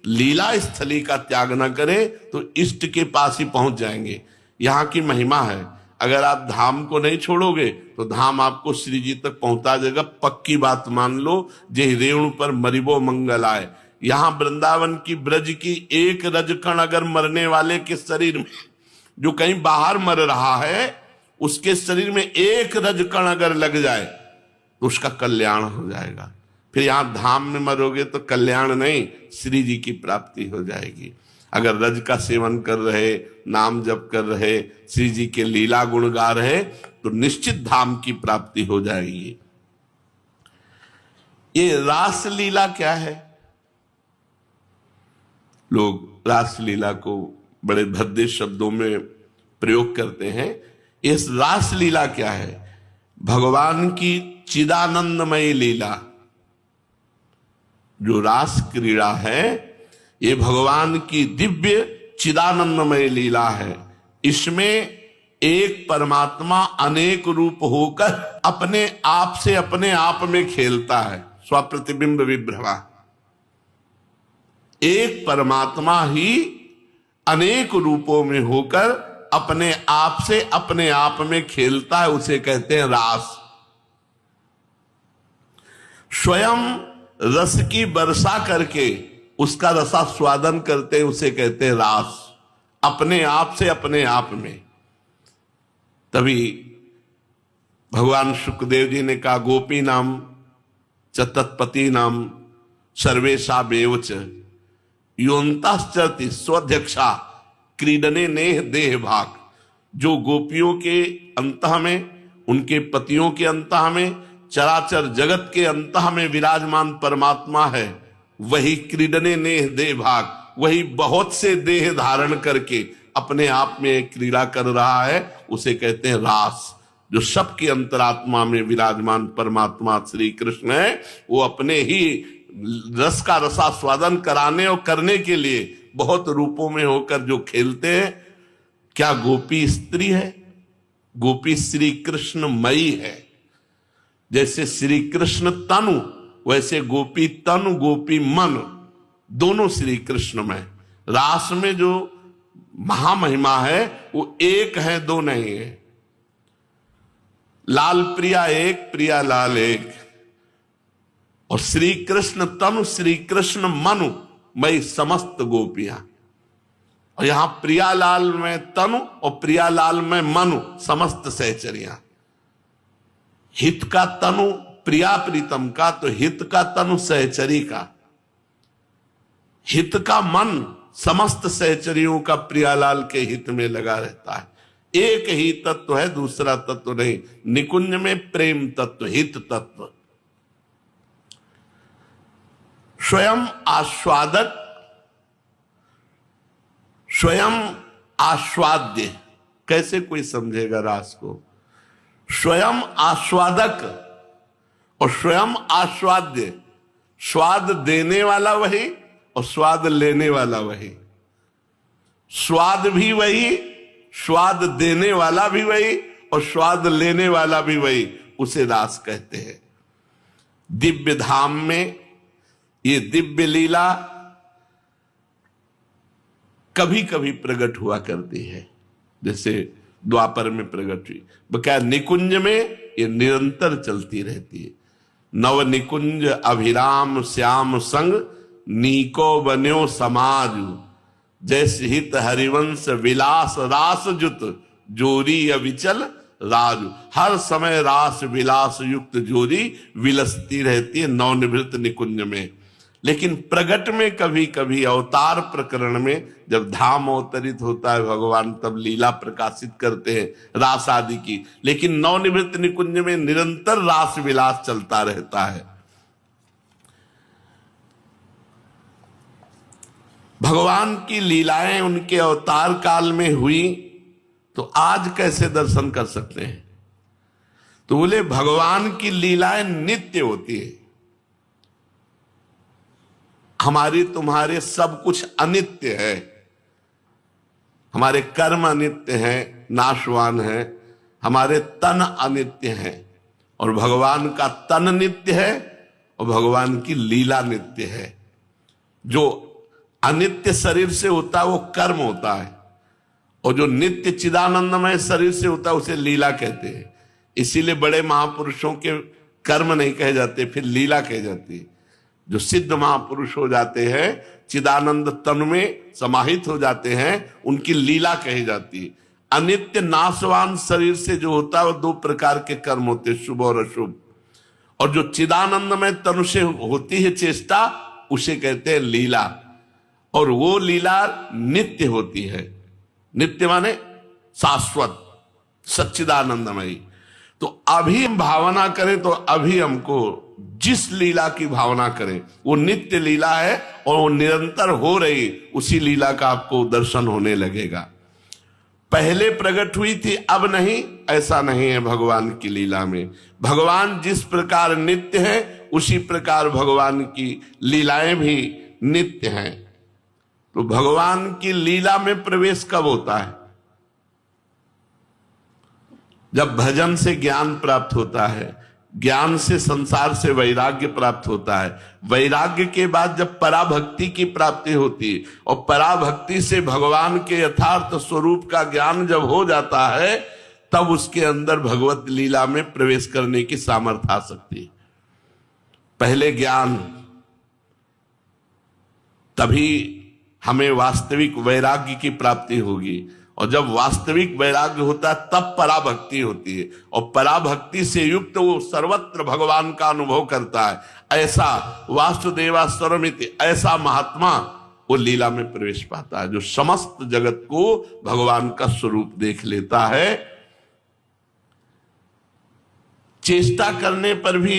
A: लीला स्थली का त्याग न करें तो इष्ट के पास ही पहुंच जाएंगे। यहाँ की महिमा है, अगर आप धाम को नहीं छोड़ोगे तो धाम आपको श्री जी तक पहुंचा देगा, पक्की बात मान लो। जे रेणु पर मरिबो मंगल आए, यहां वृंदावन की ब्रज की एक रजकण अगर मरने वाले के शरीर में, जो कहीं बाहर मर रहा है, उसके शरीर में एक रजकण अगर लग जाए तो उसका कल्याण हो जाएगा। फिर यहां धाम में मरोगे तो कल्याण नहीं, श्री जी की प्राप्ति हो जाएगी। अगर रज का सेवन कर रहे, नाम जप कर रहे, श्री जी के लीला गुण गा रहे, तो निश्चित धाम की प्राप्ति हो जाएगी। ये रास लीला क्या है? लोग रास लीला को बड़े भद्दे शब्दों में प्रयोग करते हैं। इस रास लीला क्या है? भगवान की चिदानंदमयी लीला, जो रास क्रीड़ा है, ये भगवान की दिव्य चिदानंदमय लीला है। इसमें एक परमात्मा अनेक रूप होकर अपने आप से अपने आप में खेलता है, स्वप्रतिबिंब विभ्रवा। एक परमात्मा ही अनेक रूपों में होकर अपने आप से अपने आप में खेलता है, उसे कहते हैं रास। स्वयं रस की वर्षा करके उसका रसास्वादन करते हैं, उसे कहते हैं रास, अपने आप से अपने आप में। तभी भगवान शुकदेव जी ने कहा, गोपी नाम च तत्पति नाम सर्वेशा बेवच योन्ताश्चरति स्वध्यक्षा क्रीडने नेह देह भाग। जो गोपियों के अंतः में, उनके पतियों के अंतः में, चराचर जगत के अंतः में विराजमान परमात्मा है, वही क्रीडने नेह देह भाग, वही बहुत से देह धारण करके अपने आप में क्रीड़ा कर रहा है, उसे कहते हैं रास। जो सबकी अंतरात्मा में विराजमान परमात्मा श्री कृष्ण है, वो अपने ही रस का रसास्वादन कराने और करने के लिए बहुत रूपों में होकर जो खेलते हैं। क्या गोपी स्त्री है? गोपी श्री कृष्ण मई है। जैसे श्री कृष्ण तनु, वैसे गोपी तनु गोपी मन दोनों श्री कृष्ण में। रास में जो महामहिमा है वो एक है, दो नहीं है। लाल प्रिया एक, प्रिया लाल एक। और श्री कृष्ण तनु श्री कृष्ण मनु मई समस्त गोपियां। और यहां प्रियालाल में तनु और प्रियालाल में मनु समस्त सहचरियां। हित का तनु प्रिया प्रीतम का, तो हित का तनु सहचरी का, हित का मन समस्त सहचरियों का प्रियालाल के हित में लगा रहता है। एक ही तत्व है, दूसरा तत्व नहीं। निकुंज में प्रेम तत्व, हित तत्व। स्वयं आस्वादक, स्वयं आस्वाद्य। कैसे कोई समझेगा रास को? स्वयं आस्वादक और स्वयं आस्वाद्य। स्वाद देने वाला वही और स्वाद लेने वाला वही। स्वाद भी वही, स्वाद देने वाला भी वही और स्वाद लेने वाला भी वही, उसे रास कहते हैं। दिव्य धाम में ये दिव्य लीला कभी कभी प्रकट हुआ करती है। जैसे द्वापर में प्रकट हुई, बकाया निकुंज में ये निरंतर चलती रहती है। नव निकुंज अभिराम श्याम संग, नीको बन्यो समाज, जैसे हित हरिवंश विलास रास जुत, जोरी अविचल राजू। हर समय रास विलास युक्त जोरी विलसती रहती है नवनिवृत्त निकुंज में। लेकिन प्रगट में कभी कभी अवतार प्रकरण में जब धाम अवतरित होता है भगवान, तब लीला प्रकाशित करते हैं रास आदि की। लेकिन नवनिवृत्त निकुंज में निरंतर रास विलास चलता रहता है। भगवान की लीलाएं उनके अवतार काल में हुई तो आज कैसे दर्शन कर सकते हैं? तो बोले भगवान की लीलाएं नित्य होती है, हमारी तुम्हारे सब कुछ अनित्य है। हमारे कर्म अनित्य हैं, नाशवान है, हमारे तन अनित्य हैं, और भगवान का तन नित्य है और भगवान की लीला नित्य है। जो अनित्य शरीर से होता है वो कर्म होता है, और जो नित्य चिदानंदमय शरीर से होता है उसे लीला कहते हैं। इसीलिए बड़े महापुरुषों के कर्म नहीं कहे जाते, फिर लीला कही जाती है। जो सिद्ध महापुरुष हो जाते हैं, चिदानंद तन में समाहित हो जाते हैं, उनकी लीला कही जाती है। अनित्य नाशवान शरीर से जो होता है वो दो प्रकार के कर्म होते हैं, शुभ और अशुभ। और जो चिदानंदमय तनु से होती है चेष्टा, उसे कहते हैं लीला, और वो लीला नित्य होती है। नित्य माने शाश्वत, सच्चिदानंदमयी। तो अभी हम भावना करें तो अभी हमको जिस लीला की भावना करें वो नित्य लीला है, और वो निरंतर हो रही उसी लीला का आपको दर्शन होने लगेगा। पहले प्रकट हुई थी अब नहीं, ऐसा नहीं है भगवान की लीला में। भगवान जिस प्रकार नित्य है उसी प्रकार भगवान की लीलाएं भी नित्य हैं। तो भगवान की लीला में प्रवेश कब होता है? जब भजन से ज्ञान प्राप्त होता है, ज्ञान से संसार से वैराग्य प्राप्त होता है, वैराग्य के बाद जब पराभक्ति की प्राप्ति होती है, और पराभक्ति से भगवान के यथार्थ स्वरूप का ज्ञान जब हो जाता है, तब उसके अंदर भगवत लीला में प्रवेश करने की सामर्थ्य आ सकती है। पहले ज्ञान, तभी हमें वास्तविक वैराग्य की प्राप्ति होगी, और जब वास्तविक वैराग्य होता है तब पराभक्ति होती है, और पराभक्ति से युक्त वो सर्वत्र भगवान का अनुभव करता है। ऐसा वासुदेवा सर्वमिति, ऐसा महात्मा वो लीला में प्रवेश पाता है, जो समस्त जगत को भगवान का स्वरूप देख लेता है। चेष्टा करने पर भी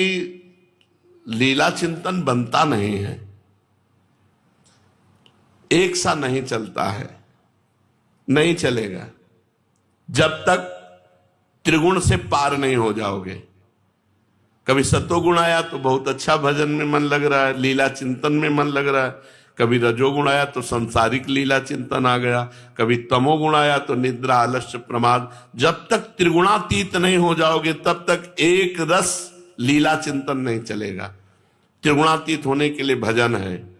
A: लीला चिंतन बनता नहीं है, एक सा नहीं चलता है, नहीं चलेगा जब तक त्रिगुण से पार नहीं हो जाओगे। कभी सतोगुण आया तो बहुत अच्छा भजन में मन लग रहा है, लीला चिंतन में मन लग रहा है। कभी रजोगुण आया तो सांसारिक लीला चिंतन आ गया, कभी तमोगुण आया तो निद्रा आलस्य प्रमाद। जब तक त्रिगुणातीत नहीं हो जाओगे तब तक एक रस लीला चिंतन नहीं चलेगा। त्रिगुणातीत होने के लिए भजन है।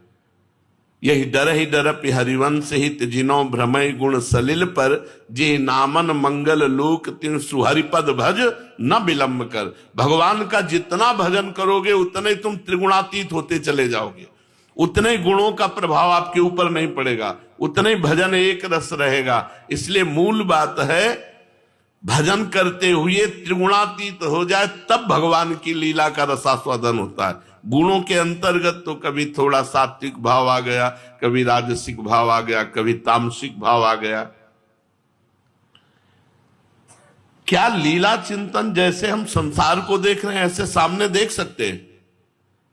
A: यही डर ही डरप हरिवंश हित जिनो भ्रमय गुण सलिल पर, जे नामन मंगल लोक तिन सुहरिपद भज न विलंब कर। भगवान का जितना भजन करोगे उतने तुम त्रिगुणातीत होते चले जाओगे, उतने गुणों का प्रभाव आपके ऊपर नहीं पड़ेगा, उतने भजन एक रस रहेगा। इसलिए मूल बात है भजन करते हुए त्रिगुणातीत हो जाए, तब भगवान की लीला का रसास्वादन होता है। गुणों के अंतर्गत तो कभी थोड़ा सात्विक भाव आ गया, कभी राजसिक भाव आ गया, कभी तामसिक भाव आ गया। क्या लीला चिंतन जैसे हम संसार को देख रहे हैं ऐसे सामने देख सकते हैं?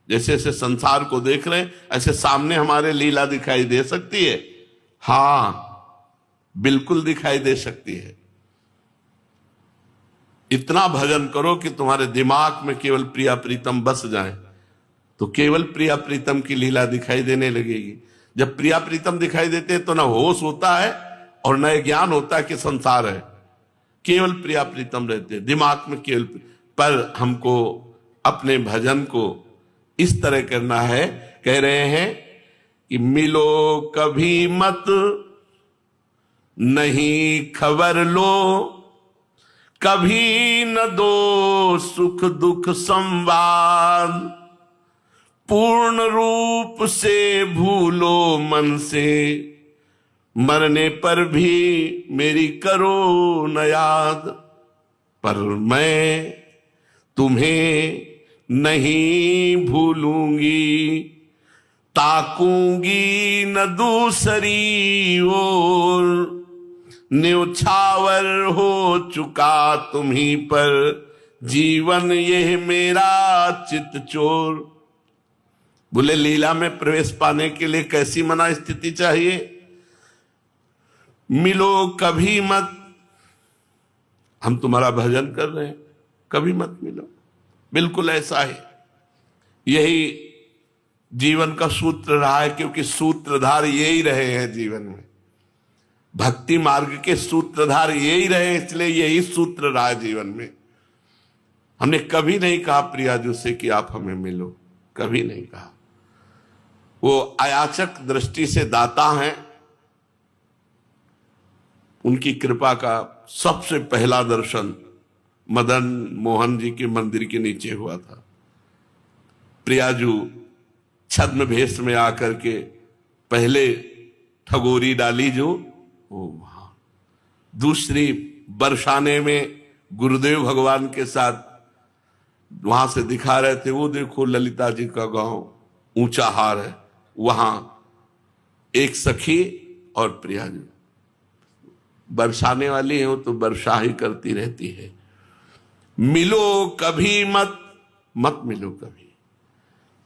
A: जैसे ऐसे संसार को देख रहे हैं ऐसे सामने हमारे लीला दिखाई दे सकती है? हाँ, बिल्कुल दिखाई दे सकती है। इतना भजन करो कि तुम्हारे दिमाग में केवल प्रिया प्रीतम बस जाए, तो केवल प्रिया प्रीतम की लीला दिखाई देने लगेगी। जब प्रिया प्रीतम दिखाई देते हैं तो ना होश होता है और न ज्ञान होता है कि संसार है, केवल प्रिया प्रीतम रहते हैं दिमाग में केवल। पर हमको अपने भजन को इस तरह करना है, कह रहे हैं कि मिलो कभी मत नहीं खबर लो, कभी न दो सुख दुख संवाद, पूर्ण रूप से भूलो मन से, मरने पर भी मेरी करो न याद। पर मैं तुम्हें नहीं भूलूंगी, ताकूंगी न दूसरी ओर, न्योछावर हो चुका तुम्हीं पर, जीवन यह मेरा चित चोर। बोले लीला में प्रवेश पाने के लिए कैसी मना स्थिति चाहिए? मिलो कभी मत, हम तुम्हारा भजन कर रहे हैं, कभी मत मिलो। बिल्कुल ऐसा है, यही जीवन का सूत्र रहा है, क्योंकि सूत्रधार यही रहे हैं जीवन में। भक्ति मार्ग के सूत्रधार यही रहे, इसलिए यही सूत्र रहा है जीवन में। हमने कभी नहीं कहा प्रियाजू से कि आप हमें मिलो, कभी नहीं कहा। वो अयाचक दृष्टि से दाता हैं, उनकी कृपा का सबसे पहला दर्शन मदन मोहन जी के मंदिर के नीचे हुआ था। प्रियाजू छद्म भेष में आकर के पहले ठगोरी डाली जो वो वहां, दूसरी बरसाने में गुरुदेव भगवान के साथ वहां से दिखा रहे थे, वो देखो ललिता जी का गांव ऊंचा हार है, वहां एक सखी और प्रियाजू बरसाने वाली है, वो तो वर्षा ही करती रहती है। मिलो कभी मत, मत मिलो कभी,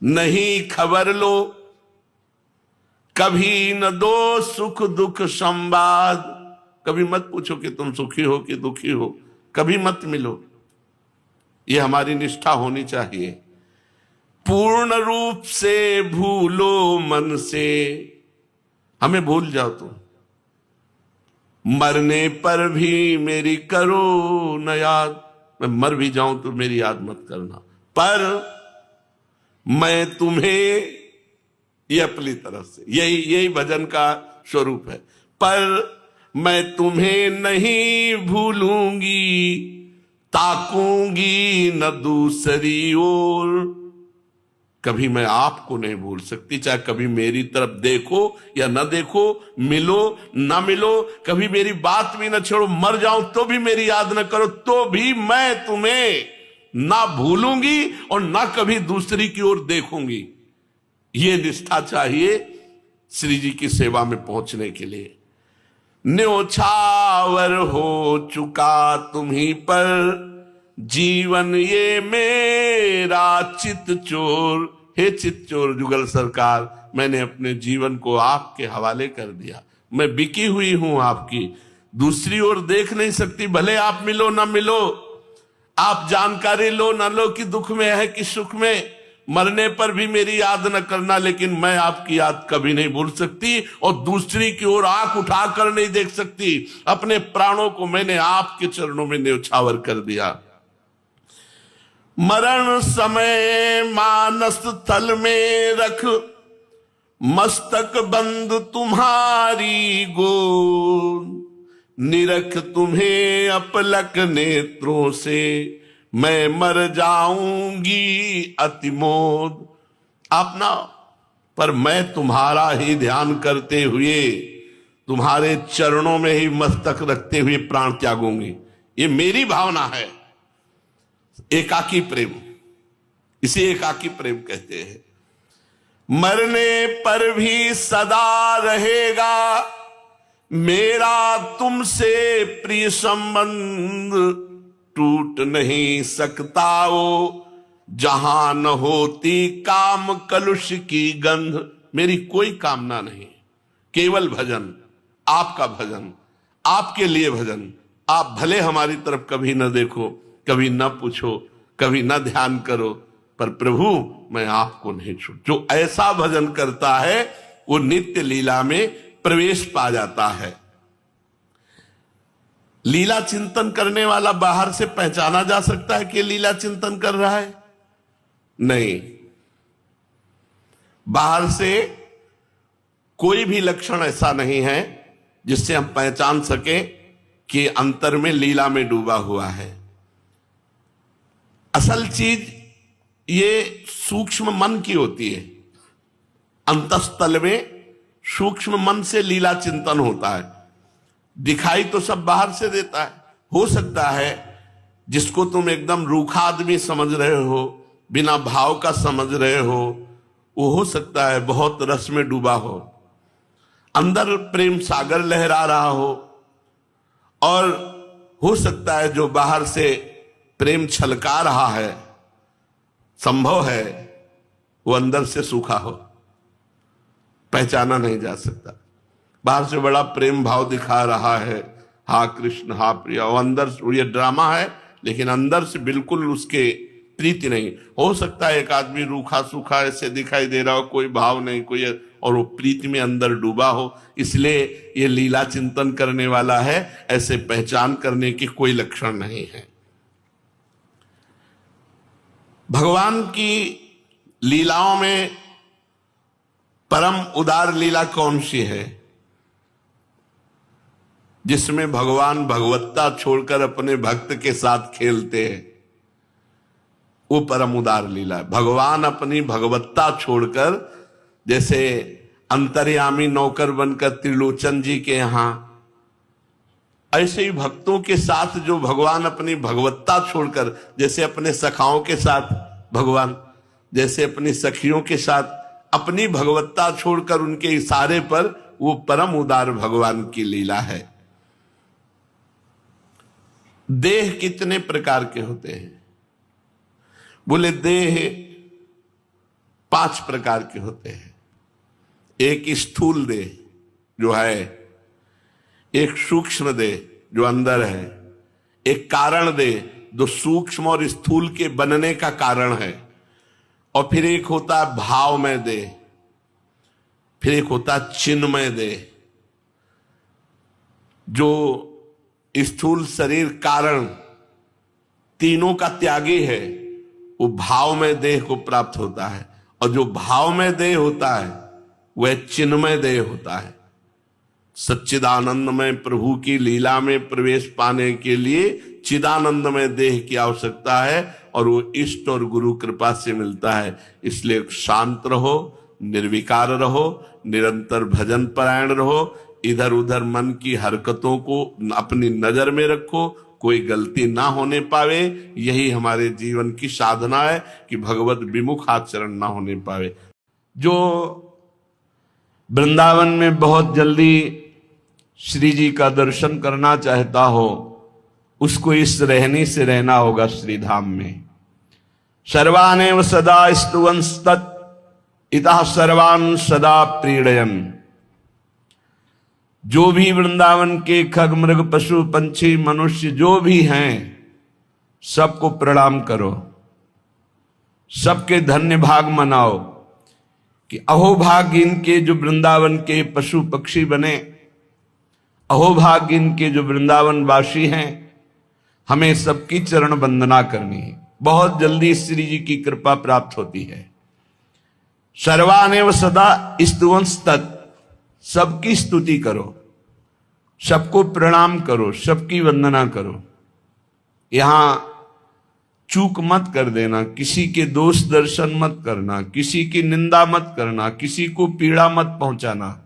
A: नहीं खबर लो, कभी न दो सुख दुख संवाद, कभी मत पूछो कि तुम सुखी हो कि दुखी हो, कभी मत मिलो। ये हमारी निष्ठा होनी चाहिए। पूर्ण रूप से भूलो मन से, हमें भूल जाओ तुम, मरने पर भी मेरी करो न याद। मैं मर भी जाऊं तो मेरी याद मत करना, पर मैं तुम्हें, ये अपनी तरफ से, यही भजन का स्वरूप है, पर मैं तुम्हें नहीं भूलूंगी, ताकूंगी न दूसरी ओर। कभी मैं आपको नहीं भूल सकती, चाहे कभी मेरी तरफ देखो या न देखो, मिलो ना मिलो, कभी मेरी बात भी न छोड़ो, मर जाऊं तो भी मेरी याद न करो, तो भी मैं तुम्हें ना भूलूंगी और ना कभी दूसरी की ओर देखूंगी। ये निष्ठा चाहिए श्री जी की सेवा में पहुंचने के लिए। न्योछावर हो चुका तुम्हीं पर, जीवन ये मेरा चित चोर। हे चित चोर जुगल सरकार, मैंने अपने जीवन को आपके हवाले कर दिया, मैं बिकी हुई हूं आपकी, दूसरी ओर देख नहीं सकती। भले आप मिलो ना मिलो, आप जानकारी लो ना लो कि दुख में है कि सुख में, मरने पर भी मेरी याद न करना, लेकिन मैं आपकी याद कभी नहीं भूल सकती और दूसरी की ओर आंख उठाकर नहीं देख सकती। अपने प्राणों को मैंने आपके चरणों में न्योछावर कर दिया। मरण समय मानस तल में रख, मस्तक बंद तुम्हारी गोद, निरख तुम्हें अपलक नेत्रों से, मैं मर जाऊंगी अतिमोद। आप ना, पर मैं तुम्हारा ही ध्यान करते हुए, तुम्हारे चरणों में ही मस्तक रखते हुए प्राण त्यागूंगी। ये मेरी भावना है, एकाकी प्रेम, इसे एकाकी प्रेम कहते हैं। मरने पर भी सदा रहेगा मेरा तुमसे प्रिय संबंध, टूट नहीं सकता वो जहां न होती काम कलुष की गंध। मेरी कोई कामना नहीं, केवल भजन, आपका भजन, आपके लिए भजन। आप भले हमारी तरफ कभी न देखो, कभी न पूछो, कभी न ध्यान करो, पर प्रभु मैं आपको नहीं छूट। जो ऐसा भजन करता है वो नित्य लीला में प्रवेश पा जाता है। लीला चिंतन करने वाला बाहर से पहचाना जा सकता है कि लीला चिंतन कर रहा है? नहीं, बाहर से कोई भी लक्षण ऐसा नहीं है जिससे हम पहचान सके कि अंतर में लीला में डूबा हुआ है। असल चीज ये सूक्ष्म मन की होती है। अंतस्तल में सूक्ष्म मन से लीला चिंतन होता है। दिखाई तो सब बाहर से देता है। हो सकता है जिसको तुम एकदम रूखा आदमी समझ रहे हो, बिना भाव का समझ रहे हो सकता है बहुत रस में डूबा हो, अंदर प्रेम सागर लहरा रहा हो, और हो सकता है जो बाहर से प्रेम छलका रहा है, संभव है वो अंदर से सूखा हो, पहचाना नहीं जा सकता। बाहर से बड़ा प्रेम भाव दिखा रहा है, हा कृष्ण हा प्रिया, वो अंदर ये ड्रामा है, लेकिन अंदर से बिल्कुल उसके प्रीति नहीं। हो सकता है एक आदमी रूखा सूखा ऐसे दिखाई दे रहा हो, कोई भाव नहीं, कोई, और वो प्रीति में अंदर डूबा हो। इसलिए ये लीला चिंतन करने वाला है, ऐसे पहचान करने की कोई लक्षण नहीं है। भगवान की लीलाओं में परम उदार लीला कौन सी है? जिसमें भगवान भगवत्ता छोड़कर अपने भक्त के साथ खेलते हैं, वो परम उदार लीला है। भगवान अपनी भगवत्ता छोड़कर, जैसे अंतर्यामी नौकर बनकर त्रिलोचन जी के यहां, ऐसे ही भक्तों के साथ जो भगवान अपनी भगवत्ता छोड़कर, जैसे अपने सखाओं के साथ भगवान, जैसे अपनी सखियों के साथ अपनी भगवत्ता छोड़कर उनके इशारे पर, वो परम उदार भगवान की लीला है। देह कितने प्रकार के होते हैं? बोले देह 5 प्रकार के होते हैं। एक स्थूल देह जो है, एक सूक्ष्म देह जो अंदर है, एक कारण देह जो सूक्ष्म और स्थूल के बनने का कारण है, और फिर एक होता है भावमय देह, फिर एक होता है चिन्मय देह। जो स्थूल शरीर कारण तीनों का त्यागी है, वो भावमय देह को प्राप्त होता है, और जो भावमय देह होता है वह चिन्मय देह होता है। सच्चिदानंदमय प्रभु की लीला में प्रवेश पाने के लिए चिदानंदमय देह की आवश्यकता है, और वो इष्ट और गुरु कृपा से मिलता है। इसलिए शांत रहो, निर्विकार रहो, निरंतर भजन परायण रहो, इधर उधर मन की हरकतों को अपनी नजर में रखो, कोई गलती ना होने पावे। यही हमारे जीवन की साधना है कि भगवत विमुख आचरण ना होने पावे। जो वृंदावन में बहुत जल्दी श्री जी का दर्शन करना चाहता हो, उसको इस रहनी से रहना होगा श्रीधाम में। सर्वानेव सदा स्तुवंस्तत् इतः सर्वान् सदा प्रीडयन्। जो भी वृंदावन के खग मृग पशु पंछी मनुष्य जो भी हैं, सबको प्रणाम करो, सबके धन्य भाग मनाओ कि अहोभाग्य इनके जो वृंदावन के पशु पक्षी बने, अहोभाग्य इनके जो वृंदावन वासी हैं। हमें सबकी चरण वंदना करनी है, बहुत जल्दी श्री जी की कृपा प्राप्त होती है। सर्वानेव सदा स्तुवंस्तत्, सबकी स्तुति करो, सबको प्रणाम करो, सबकी वंदना करो। यहां चूक मत कर देना, किसी के दोष दर्शन मत करना, किसी की निंदा मत करना, किसी को पीड़ा मत पहुंचाना।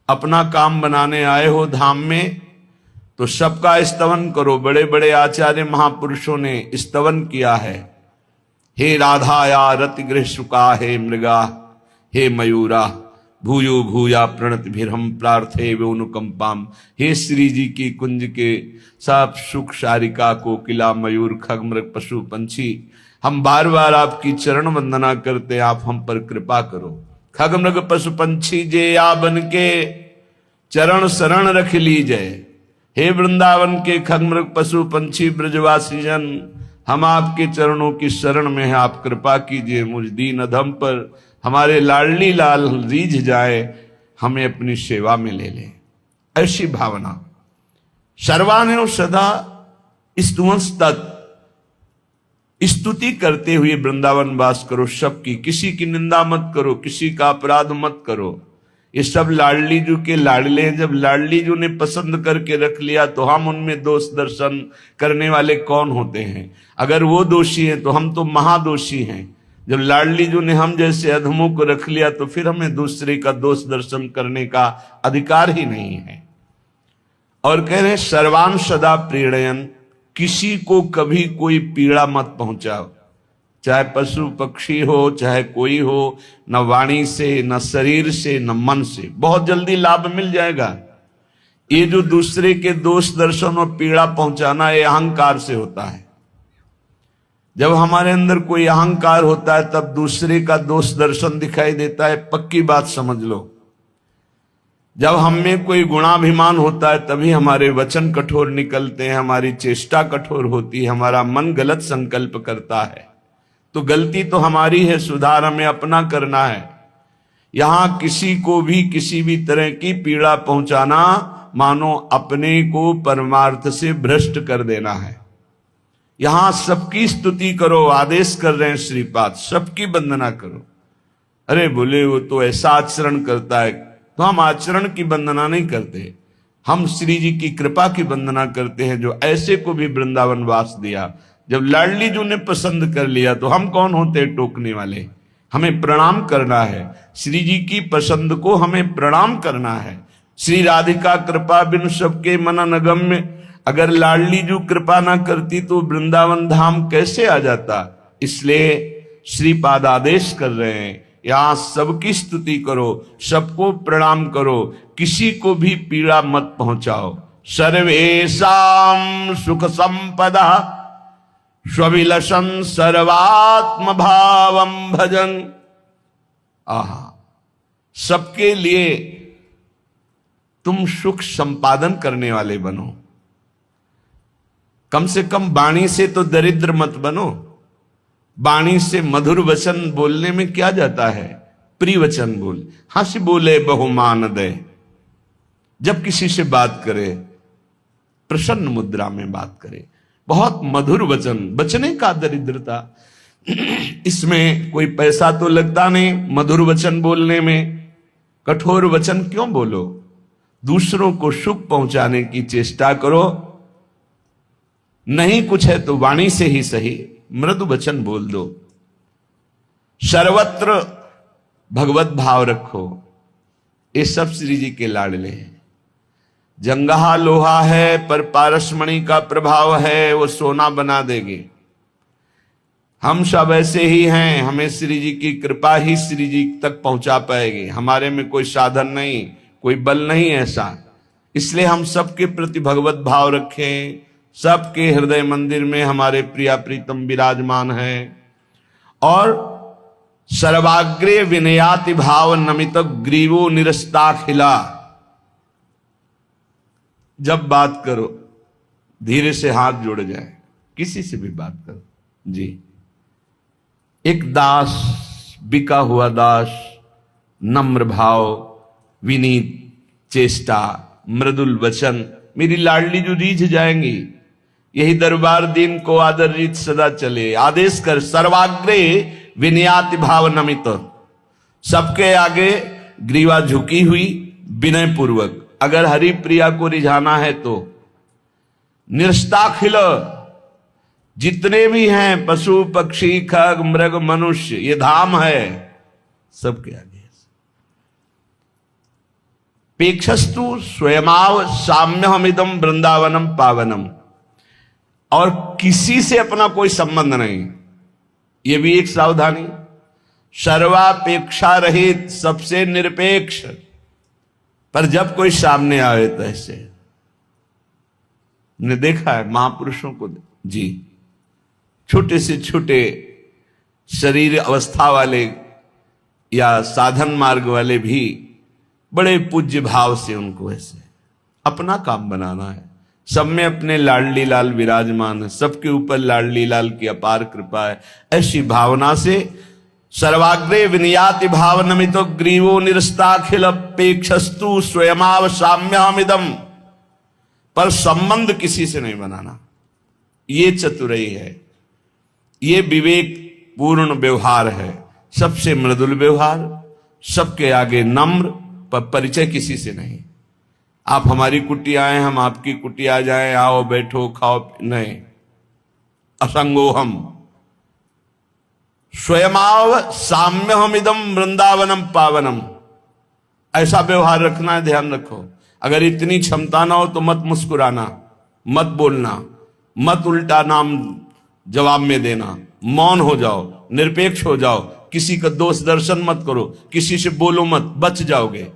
A: अपना काम बनाने आए हो धाम में तो सबका स्तवन करो। बड़े बड़े आचार्य महापुरुषों ने स्तवन किया है। हे राधाया रतिगृह सुका, हे मृगा, हे मयूरा, भूयो भूया प्रणत भिरम प्रार्थे अनुकंपाम। हे श्री जी की कुंज के सब सुख शारिका कोकिला मयूर खग मृग पशु पंछी, हम बार बार आपकी चरण वंदना करते, आप हम पर कृपा करो। खग मृग पशु पंछी जे या बन के चरण शरण रख लीजय। हे वृंदावन के खग मृग पशु पंछी ब्रजवासी जन, हम आपके चरणों की शरण में हैं, आप कृपा कीजिए मुझ दीन अधम पर। हमारे लाडली लाल रीझ जाए, हमें अपनी सेवा में ले ले, ऐसी भावना। सर्वानेव सदा स्तुवंस्तत्, स्तुति करते हुए वृंदावन वास करो सबकी। किसी की निंदा मत करो, किसी का अपराध मत करो। ये सब लाडली जू के लाडले हैं। जब लाडली जू ने पसंद करके रख लिया तो हम उनमें दोष दर्शन करने वाले कौन होते हैं? अगर वो दोषी हैं तो हम तो महादोषी हैं। जब लाडली जू ने हम जैसे अधमों को रख लिया तो फिर हमें दूसरे का दोष दर्शन करने का अधिकार ही नहीं है। और कह रहे सर्वान सदा प्रीणयन, किसी को कभी कोई पीड़ा मत पहुंचाओ, चाहे पशु पक्षी हो, चाहे कोई हो, न वाणी से, न शरीर से, न मन से। बहुत जल्दी लाभ मिल जाएगा। ये जो दूसरे के दोष दर्शन और पीड़ा पहुंचाना, ये अहंकार से होता है। जब हमारे अंदर कोई अहंकार होता है तब दूसरे का दोष दर्शन दिखाई देता है, पक्की बात समझ लो। जब हम में कोई गुणाभिमान होता है तभी हमारे वचन कठोर निकलते हैं, हमारी चेष्टा कठोर होती है, हमारा मन गलत संकल्प करता है। तो गलती तो हमारी है, सुधार हमें अपना करना है। यहां किसी को भी किसी भी तरह की पीड़ा पहुंचाना मानो अपने को परमार्थ से भ्रष्ट कर देना है। यहां सबकी स्तुति करो, आदेश कर रहे हैं श्रीपाद, सबकी वंदना करो। अरे बोले वो तो ऐसा आचरण करता है, तो हम आचरण की वंदना नहीं करते, हम श्री जी की कृपा की वंदना करते हैं जो ऐसे को भी वृंदावन वास दिया। जब लाडली जू ने पसंद कर लिया तो हम कौन होते टोकने वाले? हमें प्रणाम करना है, श्री जी की पसंद को हमें प्रणाम करना है। श्री राधिका कृपा बिन सबके मन नगम्य, अगर लाडली जू कृपा ना करती तो वृंदावन धाम कैसे आ जाता? इसलिए श्रीपाद आदेश कर रहे हैं, यहां सबकी स्तुति करो, सबको प्रणाम करो, किसी को भी पीड़ा मत पहुंचाओ। सर्वेषां सुख संपदा स्वविलसन सर्वात्म भावम भजन। आहा, सबके लिए तुम सुख संपादन करने वाले बनो। कम से कम वाणी से तो दरिद्र मत बनो। वाणी से मधुर वचन बोलने में क्या जाता है? प्रिय वचन बोल, हंस बोले बहुमान दे। जब किसी से बात करे प्रसन्न मुद्रा में बात करे, बहुत मधुर वचन, बचने का दरिद्रता। इसमें कोई पैसा तो लगता नहीं मधुर वचन बोलने में। कठोर वचन क्यों बोलो? दूसरों को सुख पहुंचाने की चेष्टा करो। नहीं कुछ है तो वाणी से ही सही मृदु वचन बोल दो। सर्वत्र भगवत भाव रखो। ये सब श्री जी के लाडले हैं। जंगहा लोहा है पर पारसमणि का प्रभाव है, वो सोना बना देंगे। हम सब ऐसे ही हैं, हमें श्री जी की कृपा ही श्री जी तक पहुंचा पाएगी। हमारे में कोई साधन नहीं, कोई बल नहीं ऐसा। इसलिए हम सबके प्रति भगवत भाव रखें। सबके हृदय मंदिर में हमारे प्रिया प्रीतम विराजमान है। और सर्वाग्रे विनयाति भाव नमित ग्रीवो निरस्ताखिला। जब बात करो धीरे से हाथ जोड़ जाए, किसी से भी बात करो जी। एक दास, बिका हुआ दास, नम्र भाव, विनीत चेष्टा, मृदुल वचन, मेरी लाडली जो रीझ जाएंगी। यही दरबार दिन को आदर रीत सदा चले। आदेश कर सर्वाग्रे विनयाति भाव नमित, सबके आगे ग्रीवा झुकी हुई विनय पूर्वक। अगर हरि प्रिया को रिझाना है तो निरस्ताखिल, जितने भी हैं पशु पक्षी खग मृग मनुष्य, ये धाम है सबके आगे। पेक्षस्तु स्वयमाव साम्यहमिदम वृंदावनम पावनम। और किसी से अपना कोई संबंध नहीं, ये भी एक सावधानी। सर्वापेक्षा रहित, सबसे निरपेक्ष। पर जब कोई सामने आए तो ऐसे ने देखा है महापुरुषों को जी, छोटे से छोटे शरीर अवस्था वाले या साधन मार्ग वाले भी बड़े पूज्य भाव से उनको ऐसे अपना काम बनाना है। सब में अपने लाडली लाल विराजमान है, सबके ऊपर लाडली लाल की अपार कृपा है। ऐसी भावना से सर्वाग्रे विनयाति भाव नमितो ग्रीवो निरस्ताखिल अपेक्षस्तु स्वयमाव साम्यामिदम। पर संबंध किसी से नहीं बनाना, ये चतुराई है, ये विवेक पूर्ण व्यवहार है। सबसे मृदुल व्यवहार, सबके आगे नम्र परिचय किसी से नहीं। आप हमारी कुटिया आए, हम आपकी कुटिया जाएं, आओ बैठो खाओ, नहीं। असंगो हम स्वयमाव साम्य हम इदम वृंदावनम पावनम, ऐसा व्यवहार रखना है। ध्यान रखो, अगर इतनी क्षमता ना हो तो मत मुस्कुराना, मत बोलना, मत उल्टा नाम जवाब में देना, मौन हो जाओ, निरपेक्ष हो जाओ, किसी का दोष दर्शन मत करो, किसी से बोलो मत, बच जाओगे।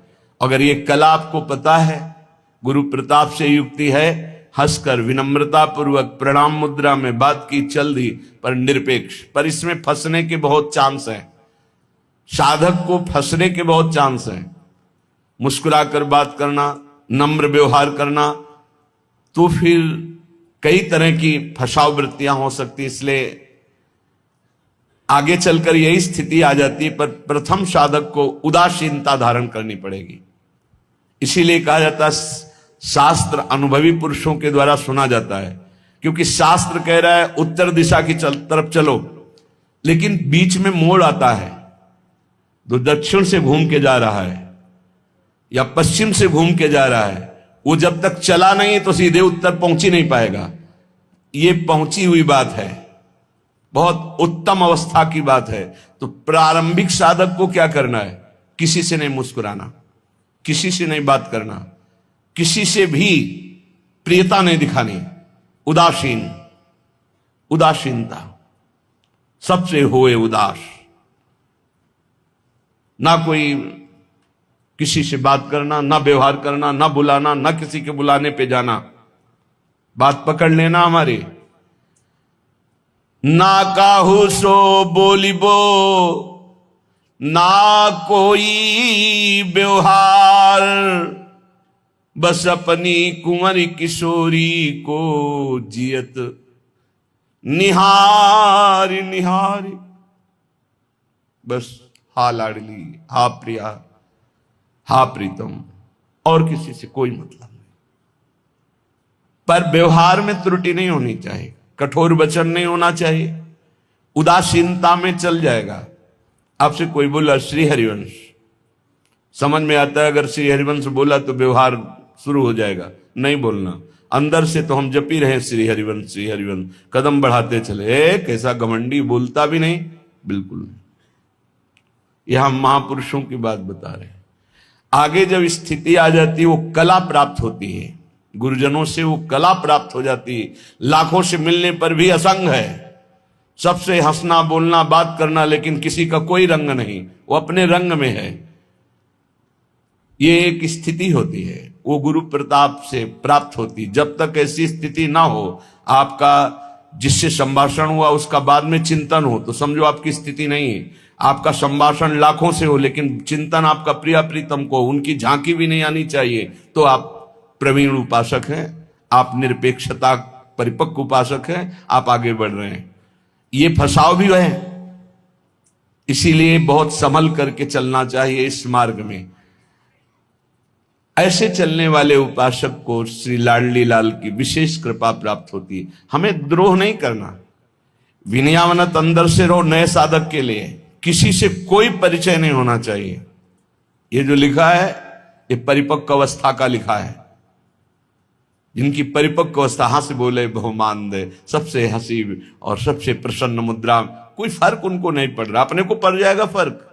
A: अगर ये कला आपको पता है, गुरु प्रताप से युक्ति है, हंसकर विनम्रता पूर्वक प्रणाम मुद्रा में बात की, चल दी, पर निरपेक्ष। पर इसमें फंसने के बहुत चांस है, साधक को फंसने के बहुत चांस है। मुस्कुराकर बात करना, नम्र व्यवहार करना, तो फिर कई तरह की फंसाव वृत्तियां हो सकती, इसलिए आगे चलकर यही स्थिति आ जाती है। पर प्रथम साधक को उदासीनता धारण करनी पड़ेगी। इसीलिए कहा जाता है शास्त्र अनुभवी पुरुषों के द्वारा सुना जाता है, क्योंकि शास्त्र कह रहा है उत्तर दिशा की तरफ चलो, लेकिन बीच में मोड़ आता है, तो दक्षिण से घूम के जा रहा है या पश्चिम से घूम के जा रहा है, वो जब तक चला नहीं तो सीधे उत्तर पहुंच ही नहीं पाएगा। ये पहुंची हुई बात है, बहुत उत्तम अवस्था की बात है। तो प्रारंभिक साधक को क्या करना है? किसी से नहीं मुस्कुराना, किसी से नहीं बात करना, किसी से भी प्रियता नहीं दिखानी, उदासीनता, सबसे होए उदास, ना कोई किसी से बात करना, ना व्यवहार करना, ना बुलाना, ना किसी के बुलाने पे जाना, बात पकड़ लेना हमारी। ना काहू सो बोलिबो, ना कोई व्यवहार, बस अपनी कुंवरी किशोरी को जियत निहारी निहारी। बस हा लाडली, हा प्रिया, हा प्रीतम, और किसी से कोई मतलब नहीं। पर व्यवहार में त्रुटि नहीं होनी चाहिए, कठोर वचन नहीं होना चाहिए, उदासीनता में चल जाएगा। आपसे कोई बोला श्री हरिवंश, समझ में आता है अगर श्री हरिवंश बोला तो व्यवहार शुरू हो जाएगा, नहीं बोलना। अंदर से तो हम जप ही रहे श्री हरिवंश श्री हरिवंश, कदम बढ़ाते चले, कैसा घमंडी, बोलता भी नहीं, बिल्कुल नहीं। यह हम महापुरुषों की बात बता रहे हैं। आगे जब स्थिति आ जाती है, वो कला प्राप्त होती है, गुरुजनों से वो कला प्राप्त हो जाती है। लाखों से मिलने पर भी असंग है, सबसे हंसना बोलना बात करना, लेकिन किसी का कोई रंग नहीं, वो अपने रंग में है। ये एक स्थिति होती है, वो गुरु प्रताप से प्राप्त होती। जब तक ऐसी स्थिति ना हो, आपका जिससे संभाषण हुआ उसका बाद में चिंतन हो, तो समझो आपकी स्थिति नहीं है। आपका संभाषण लाखों से हो, लेकिन चिंतन आपका प्रिया प्रीतम को, उनकी झांकी भी नहीं आनी चाहिए, तो आप प्रवीण उपासक हैं, आप निरपेक्षता परिपक्व उपासक हैं, आप आगे बढ़ रहे हैं। ये फंसाव भी है, इसीलिए बहुत संभल करके चलना चाहिए इस मार्ग में। ऐसे चलने वाले उपासक को श्री लाडली लाल की विशेष कृपा प्राप्त होती है। हमें द्रोह नहीं करना, विनयावनत अंदर से रहो। नए साधक के लिए किसी से कोई परिचय नहीं होना चाहिए। ये जो लिखा है, ये परिपक्व अवस्था का लिखा है। जिनकी परिपक्व अवस्था, हंस बोले बहुमान दे, सबसे हंसी और सबसे प्रसन्न मुद्रा, कोई फर्क उनको नहीं पड़ रहा, अपने को पड़ जाएगा फर्क।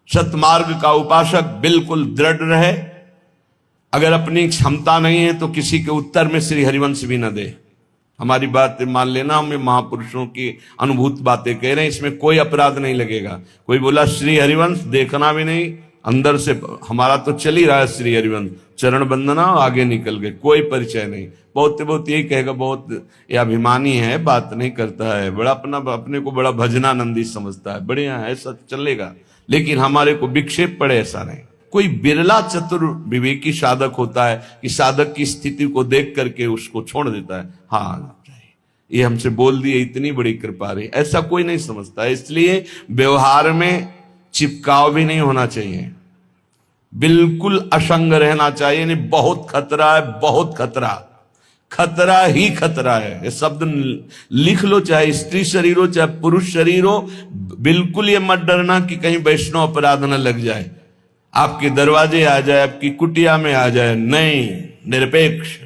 A: सतमार्ग का उपासक बिल्कुल दृढ़ रहे। अगर अपनी क्षमता नहीं है तो किसी के उत्तर में श्री हरिवंश भी न दे। हमारी बात मान लेना, हमें महापुरुषों की अनुभूत बातें कह रहे हैं, इसमें कोई अपराध नहीं लगेगा। कोई बोला श्री हरिवंश, देखना भी नहीं, अंदर से हमारा तो चल ही रहा है श्री हरिवंश, चरण बंदना, आगे निकल गए, कोई परिचय नहीं। बहुत यही कहेगा, बहुत ये अभिमानी है, बात नहीं करता है, बड़ा अपने को बड़ा भजनानंदी समझता है, बढ़िया है, ऐसा चलेगा। लेकिन हमारे को विक्षेप पड़े, ऐसा नहीं। कोई बिरला चतुर विवेकी साधक होता है कि साधक की स्थिति को देख करके उसको छोड़ देता है। हाँ, ये हमसे बोल दिए, इतनी बड़ी कृपा रही, ऐसा कोई नहीं समझता है। इसलिए व्यवहार में चिपकाव भी नहीं होना चाहिए, बिल्कुल असंग रहना चाहिए। नहीं, बहुत खतरा है, बहुत खतरा, खतरा ही खतरा है। ये शब्द लिख लो, चाहे स्त्री शरीर हो चाहे पुरुष शरीर हो, बिल्कुल ये मत डरना कि कहीं वैष्णव अपराध न लग जाए। आपके दरवाजे आ जाए, आपकी कुटिया में आ जाए, नहीं, निरपेक्ष।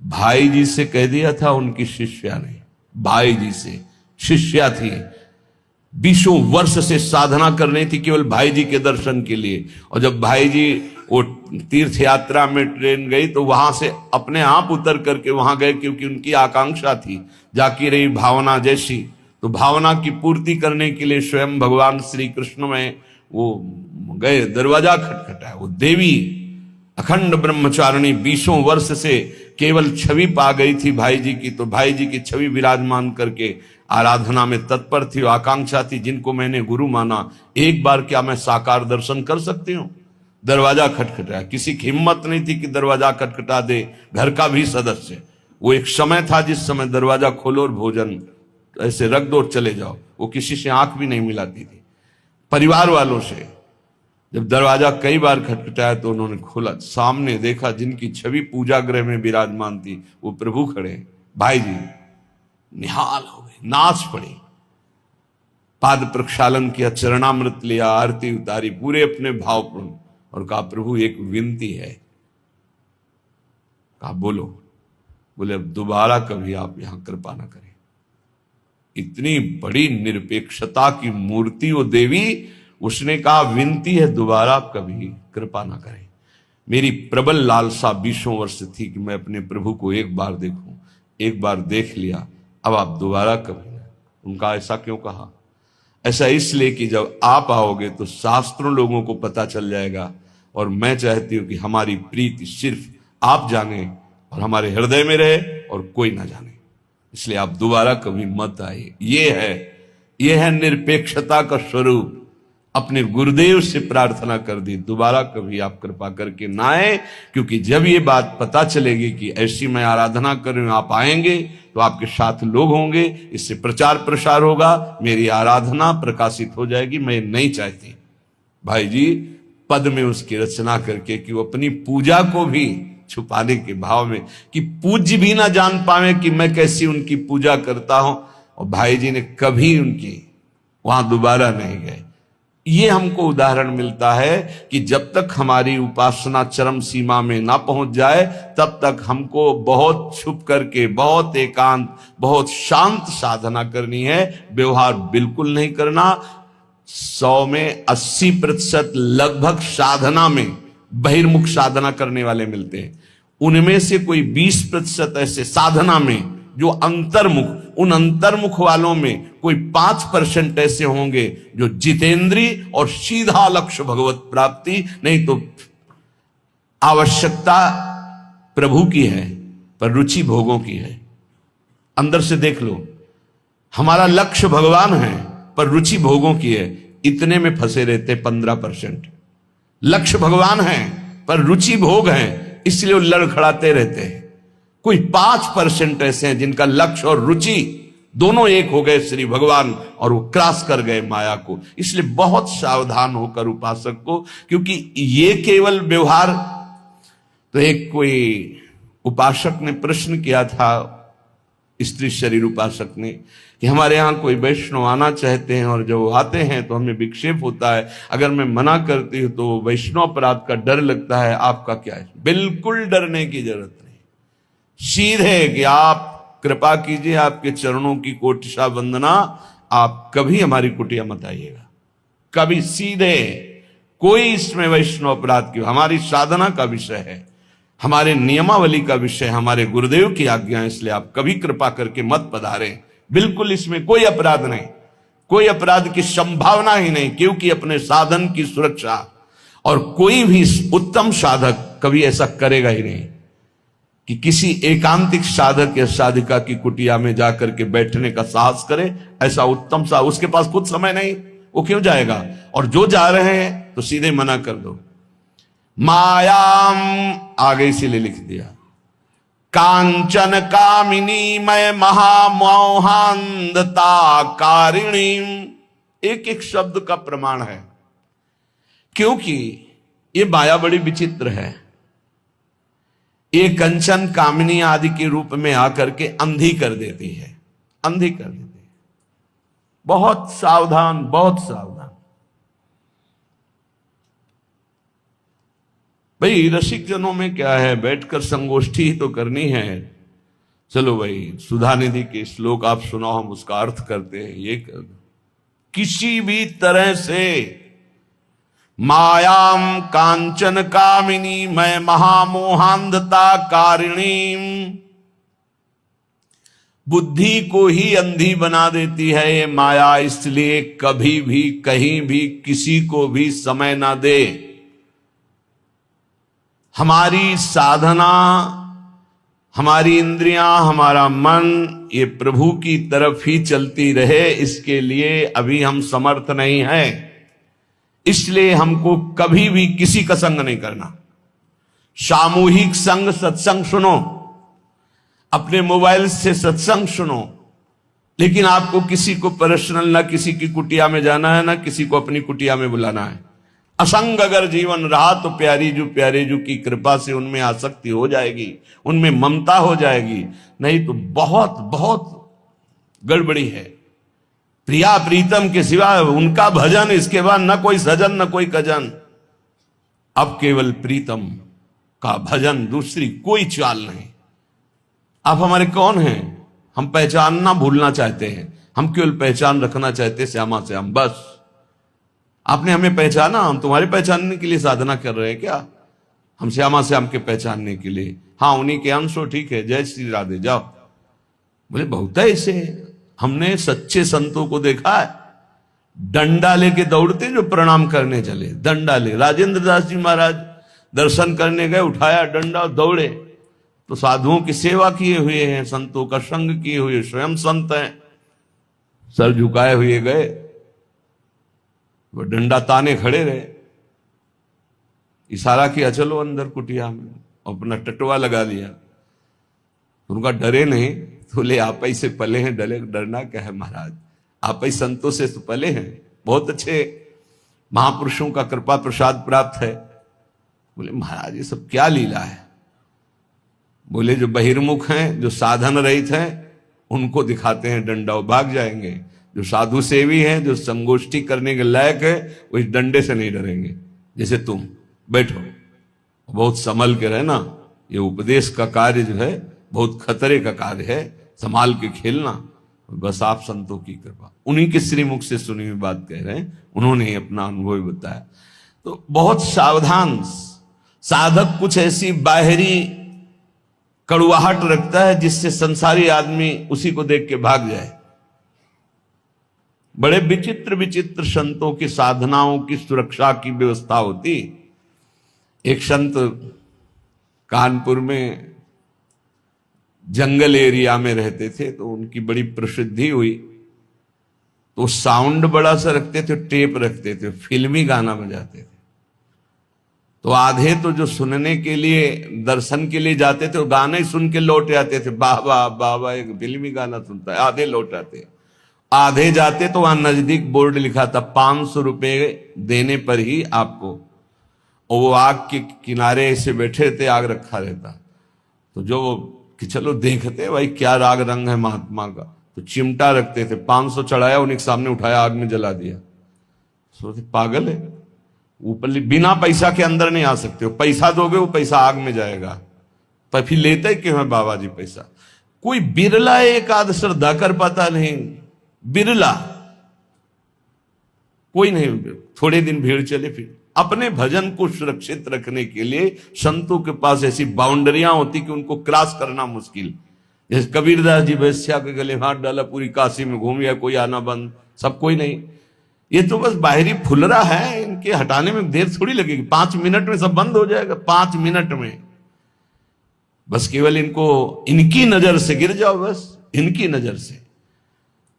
A: भाई जी से कह दिया था उनकी शिष्या ने, भाई जी से शिष्या थी, 20 वर्ष से साधना कर रही थी केवल भाई जी के दर्शन के लिए। और जब भाई जी वो तीर्थ यात्रा में ट्रेन गई तो वहां से अपने आप उतर करके वहां गए, क्योंकि उनकी आकांक्षा थी जाकी रही भावना जैसी। तो भावना की पूर्ति करने के लिए स्वयं भगवान श्री कृष्ण में वो गए, दरवाजा खटखटाया। वो देवी अखंड ब्रह्मचारिणी 20 वर्ष से केवल छवि पा गई थी भाई जी की, तो भाई जी की छवि विराजमान करके आराधना में तत्पर थी। आकांक्षा थी, जिनको मैंने गुरु माना, एक बार क्या मैं साकार दर्शन कर सकती हूँ। दरवाजा खटखटाया, किसी की हिम्मत नहीं थी कि दरवाजा खटखटा दे, घर का भी सदस्य। वो एक समय था जिस समय दरवाजा खोलो और भोजन ऐसे रख दो और चले जाओ। वो किसी से आंख भी नहीं मिलाती थी, परिवार वालों से। जब दरवाजा कई बार खटखटाया तो उन्होंने खोला, सामने देखा जिनकी छवि पूजा गृह में विराजमान थी वो प्रभु खड़े। भाई जी निहाल हो गए, नाच पड़े, पाद प्रक्षालन किया, चरणामृत लिया, आरती उतारी, पूरे अपने भावपूर्ण, और कहा प्रभु एक विनती है। कहा बोलो। बोले अब दोबारा कभी आप यहां कृपा ना करें। इतनी बड़ी निरपेक्षता की मूर्ति वो देवी, उसने कहा विनती है दोबारा आप कभी कृपा ना करें। मेरी प्रबल लालसा 20 वर्ष थी कि मैं अपने प्रभु को एक बार देखूं, एक बार देख लिया, अब आप दोबारा कभी ना। उनका ऐसा क्यों कहा? ऐसा इसलिए कि जब आप आओगे तो शास्त्रों लोगों को पता चल जाएगा, और मैं चाहती हूं कि हमारी प्रीति सिर्फ आप जाने और हमारे हृदय में रहे और कोई ना जाने। इसलिए आप दोबारा कभी मत आइए। ये है निरपेक्षता का स्वरूप। अपने गुरुदेव से प्रार्थना कर दी, दोबारा कभी आप कृपा करके ना आए, क्योंकि जब ये बात पता चलेगी कि ऐसी मैं आराधना कर रही हूं, आप आएंगे तो आपके साथ लोग होंगे, इससे प्रचार प्रसार होगा, मेरी आराधना प्रकाशित हो जाएगी। मैं नहीं चाहती। भाई जी पद में उसकी रचना करके कि वो अपनी पूजा को भी छुपाने के भाव में, कि पूज्य भी ना जान पावे कि मैं कैसी उनकी पूजा करता हूं, और भाई जी ने कभी उनकी वहां दोबारा नहीं गए। ये हमको उदाहरण मिलता है कि जब तक हमारी उपासना चरम सीमा में ना पहुंच जाए, तब तक हमको बहुत छुप करके, बहुत एकांत, बहुत शांत साधना करनी है। व्यवहार बिल्कुल नहीं करना। 100 में 80% लगभग साधना में बहिर्मुख साधना करने वाले मिलते हैं। उनमें से कोई 20% ऐसे साधना में जो अंतर्मुख, उन अंतर्मुख वालों में कोई 5% ऐसे होंगे जो जितेंद्री और सीधा लक्ष्य भगवत प्राप्ति। नहीं तो आवश्यकता प्रभु की है पर रुचि भोगों की है। अंदर से देख लो, हमारा लक्ष्य भगवान है पर रुचि भोगों की है। इतने में फंसे रहते 15%। लक्ष्य भगवान है पर रुचि भोग है, इसलिए वो लड़खड़ाते रहते हैं। कोई 5% ऐसे हैं जिनका लक्ष्य और रुचि दोनों एक हो गए श्री भगवान, और वो क्रॉस कर गए माया को। इसलिए बहुत सावधान होकर उपासक को, क्योंकि ये केवल व्यवहार। तो एक कोई उपासक ने प्रश्न किया था, स्त्री शरीर उपासक ने, कि हमारे यहां कोई वैष्णव आना चाहते हैं और जब आते हैं तो हमें विक्षेप होता है, अगर मैं मना करती हूं तो वैष्णव अपराध का डर लगता है, आपका क्या है? बिल्कुल डरने की जरूरत नहीं। सीधे कि आप कृपा कीजिए, आपके चरणों की कोटिशा वंदना, आप कभी हमारी कुटिया मत आइएगा, कभी। सीधे, कोई इसमें वैष्णव अपराध की, हमारी साधना का विषय है, हमारे नियमावली का विषय, हमारे गुरुदेव की आज्ञा है, इसलिए आप कभी कृपा करके मत पधारें। बिल्कुल इसमें कोई अपराध नहीं, कोई अपराध की संभावना ही नहीं, क्योंकि अपने साधन की सुरक्षा। और कोई भी उत्तम साधक कभी ऐसा करेगा ही नहीं कि किसी एकांतिक साधक या साधिका की कुटिया में जाकर के बैठने का साहस करे। ऐसा उत्तम सा, उसके पास खुद समय नहीं, वो क्यों जाएगा? और जो जा रहे हैं तो सीधे मना कर दो। मायाम आगे इसीलिए लिख दिया, कांचन कामिनी मय महामोहांधता कारिणी। एक एक शब्द का प्रमाण है, क्योंकि ये माया बड़ी विचित्र है। ये कंचन कामिनी आदि के रूप में आकर के अंधी कर देती है, अंधी कर देती है। बहुत सावधान, बहुत सावधान। भाई रसिक जनों में क्या है, बैठकर संगोष्ठी ही तो करनी है। चलो भाई सुधा निधि के श्लोक आप सुनाओ, हम उसका अर्थ करते हैं। ये किसी भी तरह से मायाम कांचन कामिनी मैं महामोहांधता कारिणी, बुद्धि को ही अंधी बना देती है ये माया। इसलिए कभी भी कहीं भी किसी को भी समय ना दे। हमारी साधना, हमारी इंद्रियां, हमारा मन ये प्रभु की तरफ ही चलती रहे, इसके लिए अभी हम समर्थ नहीं हैं। इसलिए हमको कभी भी किसी का संग नहीं करना। सामूहिक संग सत्संग सुनो, अपने मोबाइल से सत्संग सुनो, लेकिन आपको किसी को पर्सनल, ना किसी की कुटिया में जाना है, ना किसी को अपनी कुटिया में बुलाना है। असंग अगर जीवन रहा तो प्यारी जो की कृपा से उनमें आसक्ति हो जाएगी, उनमें ममता हो जाएगी, नहीं तो बहुत बहुत गड़बड़ी है। प्रिया प्रीतम के सिवा उनका भजन, इसके बाद न कोई सजन न कोई कजन। अब केवल प्रीतम का भजन, दूसरी कोई चाल नहीं। आप हमारे कौन हैं? हम पहचानना भूलना चाहते हैं, हम केवल पहचान रखना चाहते हैं श्यामा श्याम, बस। आपने हमें पहचाना, हम तुम्हारे पहचानने के लिए साधना कर रहे हैं क्या? हम श्यामा श्याम के पहचानने के लिए, हाँ उन्हीं के अंश हो, ठीक है, जय श्री राधे, जाओ। बोले बहुत है ऐसे, हमने सच्चे संतों को देखा है, डंडा लेके दौड़ते जो प्रणाम करने चले, डंडा ले। राजेंद्र दास जी महाराज दर्शन करने गए, उठाया डंडा, दौड़े। तो साधुओं की सेवा किए हुए हैं, संतों का संग किए हुए, स्वयं संत हैं, सर झुकाए हुए गए, वो डंडा ताने खड़े रहे। इशारा किया चलो अंदर कुटिया में, अपना टटवा लगा लिया। उनका डरे नहीं, तो बोले आप ही से पले हैं, डरना क्या है महाराज, आप ही संतों से तो पले हैं, बहुत अच्छे महापुरुषों का कृपा प्रसाद प्राप्त है। बोले महाराज ये सब क्या लीला है? बोले जो बहिर्मुख हैं, जो साधन रहित हैं, उनको दिखाते हैं डंडा, वो भाग जाएंगे। जो साधु सेवी हैं, जो संगोष्ठी करने के लायक है, वो इस डंडे से नहीं डरेंगे। जैसे तुम बैठो, बहुत संभल के रहना, ये उपदेश का कार्य जो है बहुत खतरे का कार्य है, संभाल के खेलना। बस आप संतों की कृपा, उन्हीं के श्रीमुख से सुनी हुई बात कह रहे हैं, उन्होंने ही अपना अनुभव बताया। तो बहुत सावधान साधक कुछ ऐसी बाहरी कड़ुआहट रखता है जिससे संसारी आदमी उसी को देख के भाग जाए। बड़े विचित्र विचित्र संतों की साधनाओं की सुरक्षा की व्यवस्था होती। एक संत कानपुर में जंगल एरिया में रहते थे, तो उनकी बड़ी प्रसिद्धि हुई। तो साउंड बड़ा सा रखते थे, टेप रखते थे, फिल्मी गाना बजाते थे। तो आधे तो जो सुनने के लिए, दर्शन के लिए जाते थे, वो गाने सुन के लौट आते थे, वाह वाह वाह वाह, एक फिल्मी गाना सुनता है, आधे लौट आते। आधे जाते तो वहां नजदीक बोर्ड लिखा था 500 रुपए देने पर ही आपको, और वो आग के किनारे ऐसे बैठे थे, आग रखा रहता। तो जो कि चलो देखते भाई क्या राग रंग है महात्मा का, तो चिमटा रखते थे, 500 चढ़ाया, उन्हीं के सामने उठाया, आग में जला दिया। सोचते पागल है, ऊपर बिना पैसा के अंदर नहीं आ सकते हो, पैसा दोगे वो पैसा आग में जाएगा, पर फिर लेते क्यों है बाबा जी पैसा? कोई बिरला एक आध श्रद्धा कर पाता नहीं, बिरला कोई नहीं। थोड़े दिन भीड़ चले, फिर अपने भजन को सुरक्षित रखने के लिए संतों के पास ऐसी बाउंड्रियां होती कि उनको क्रॉस करना मुश्किल। जैसे कबीरदास जी वैश्या के गले हाथ डाला, पूरी काशी में घूम गया, कोई आना बंद, सब कोई नहीं। ये तो बस बाहरी फुलरा है, इनके हटाने में देर थोड़ी लगेगी, 5 मिनट में सब बंद हो जाएगा, 5 मिनट में। बस केवल इनको, इनकी नजर से गिर जाओ, बस इनकी नजर से।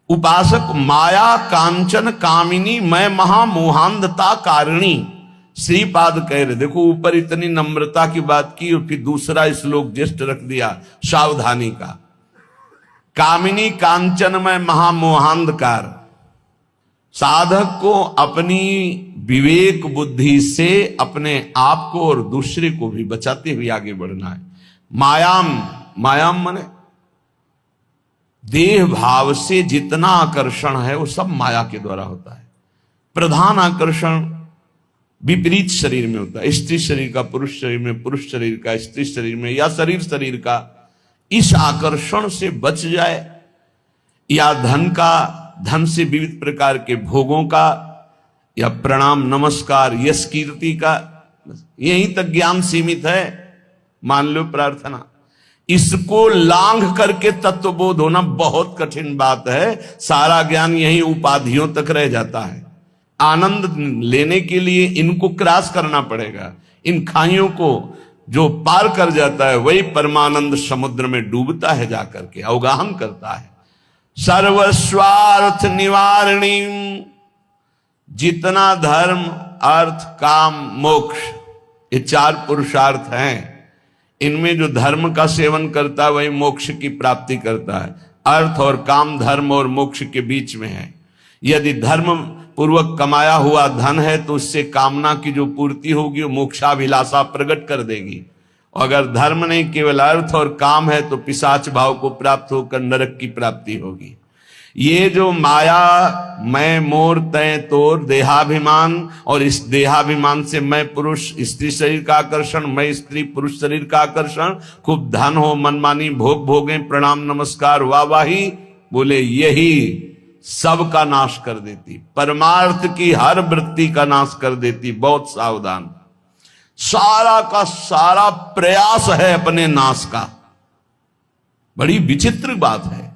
A: उपासक माया कांचन कामिनी मैं महामोहांधता कारिणी, श्रीपाद कह रहे। देखो ऊपर इतनी नम्रता की बात की, और फिर दूसरा श्लोक जस्ट रख दिया सावधानी का। कामिनी कांचन में महामोहांधकार। साधक को अपनी विवेक बुद्धि से अपने आप को और दूसरे को भी बचाते हुए आगे बढ़ना है। मायाम माने देह भाव से जितना आकर्षण है वो सब माया के द्वारा होता है। प्रधान आकर्षण विपरीत शरीर में होता है, स्त्री शरीर का पुरुष शरीर में, पुरुष शरीर का स्त्री शरीर में, या शरीर का, इस आकर्षण से बच जाए, या धन से विविध प्रकार के भोगों का, या प्रणाम नमस्कार यश कीर्ति का, यहीं तक ज्ञान सीमित है, मान लो प्रार्थना। इसको लांघ करके तत्वबोध होना बहुत कठिन बात है। सारा ज्ञान यही उपाधियों तक रह जाता है। आनंद लेने के लिए इनको क्रॉस करना पड़ेगा। इन खाइयों को जो पार कर जाता है वही परमानंद समुद्र में डूबता है, जाकर के अवगाहन करता है। सर्वस्वार्थ निवारणी, जितना धर्म अर्थ काम मोक्ष, ये 4 पुरुषार्थ हैं। इनमें जो धर्म का सेवन करता है वही मोक्ष की प्राप्ति करता है। अर्थ और काम धर्म और मोक्ष के बीच में है। यदि धर्म पूर्वक कमाया हुआ धन है तो उससे कामना की जो पूर्ति होगी वो मोक्षाभिलाषा प्रकट कर देगी। और अगर धर्म नहीं केवल अर्थ और काम है तो पिशाच भाव को प्राप्त होकर नरक की प्राप्ति होगी। ये जो माया, मैं मोर तय तोर देहाभिमान, और इस देहाभिमान से मैं पुरुष स्त्री शरीर का आकर्षण, मैं स्त्री पुरुष शरीर का आकर्षण, खूब धन हो, मनमानी भोग भोगें, प्रणाम नमस्कार वाहवाही, बोले यही सब का नाश कर देती, परमार्थ की हर वृत्ति का नाश कर देती। बहुत सावधान, सारा का सारा प्रयास है अपने नाश का। बड़ी विचित्र बात है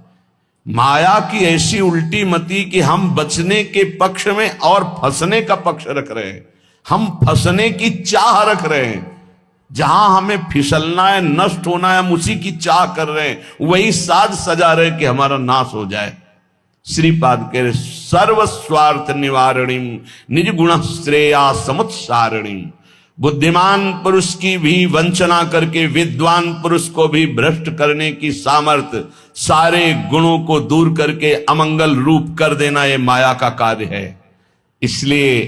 A: माया की ऐसी उल्टी मति कि हम बचने के पक्ष में और फंसने का पक्ष रख रहे हैं। हम फंसने की चाह रख रहे हैं। जहां हमें फिसलना है, नष्ट होना है, हम उसी की चाह कर रहे हैं। वही साज सजा रहे कि हमारा नाश हो जाए। श्रीपाद कह रहे सर्वस्वार्थ निवारणी निज गुण श्रेया समुत्सारिणी। बुद्धिमान पुरुष की भी वंचना करके विद्वान पुरुष को भी भ्रष्ट करने की सामर्थ्य, सारे गुणों को दूर करके अमंगल रूप कर देना ये माया का कार्य है। इसलिए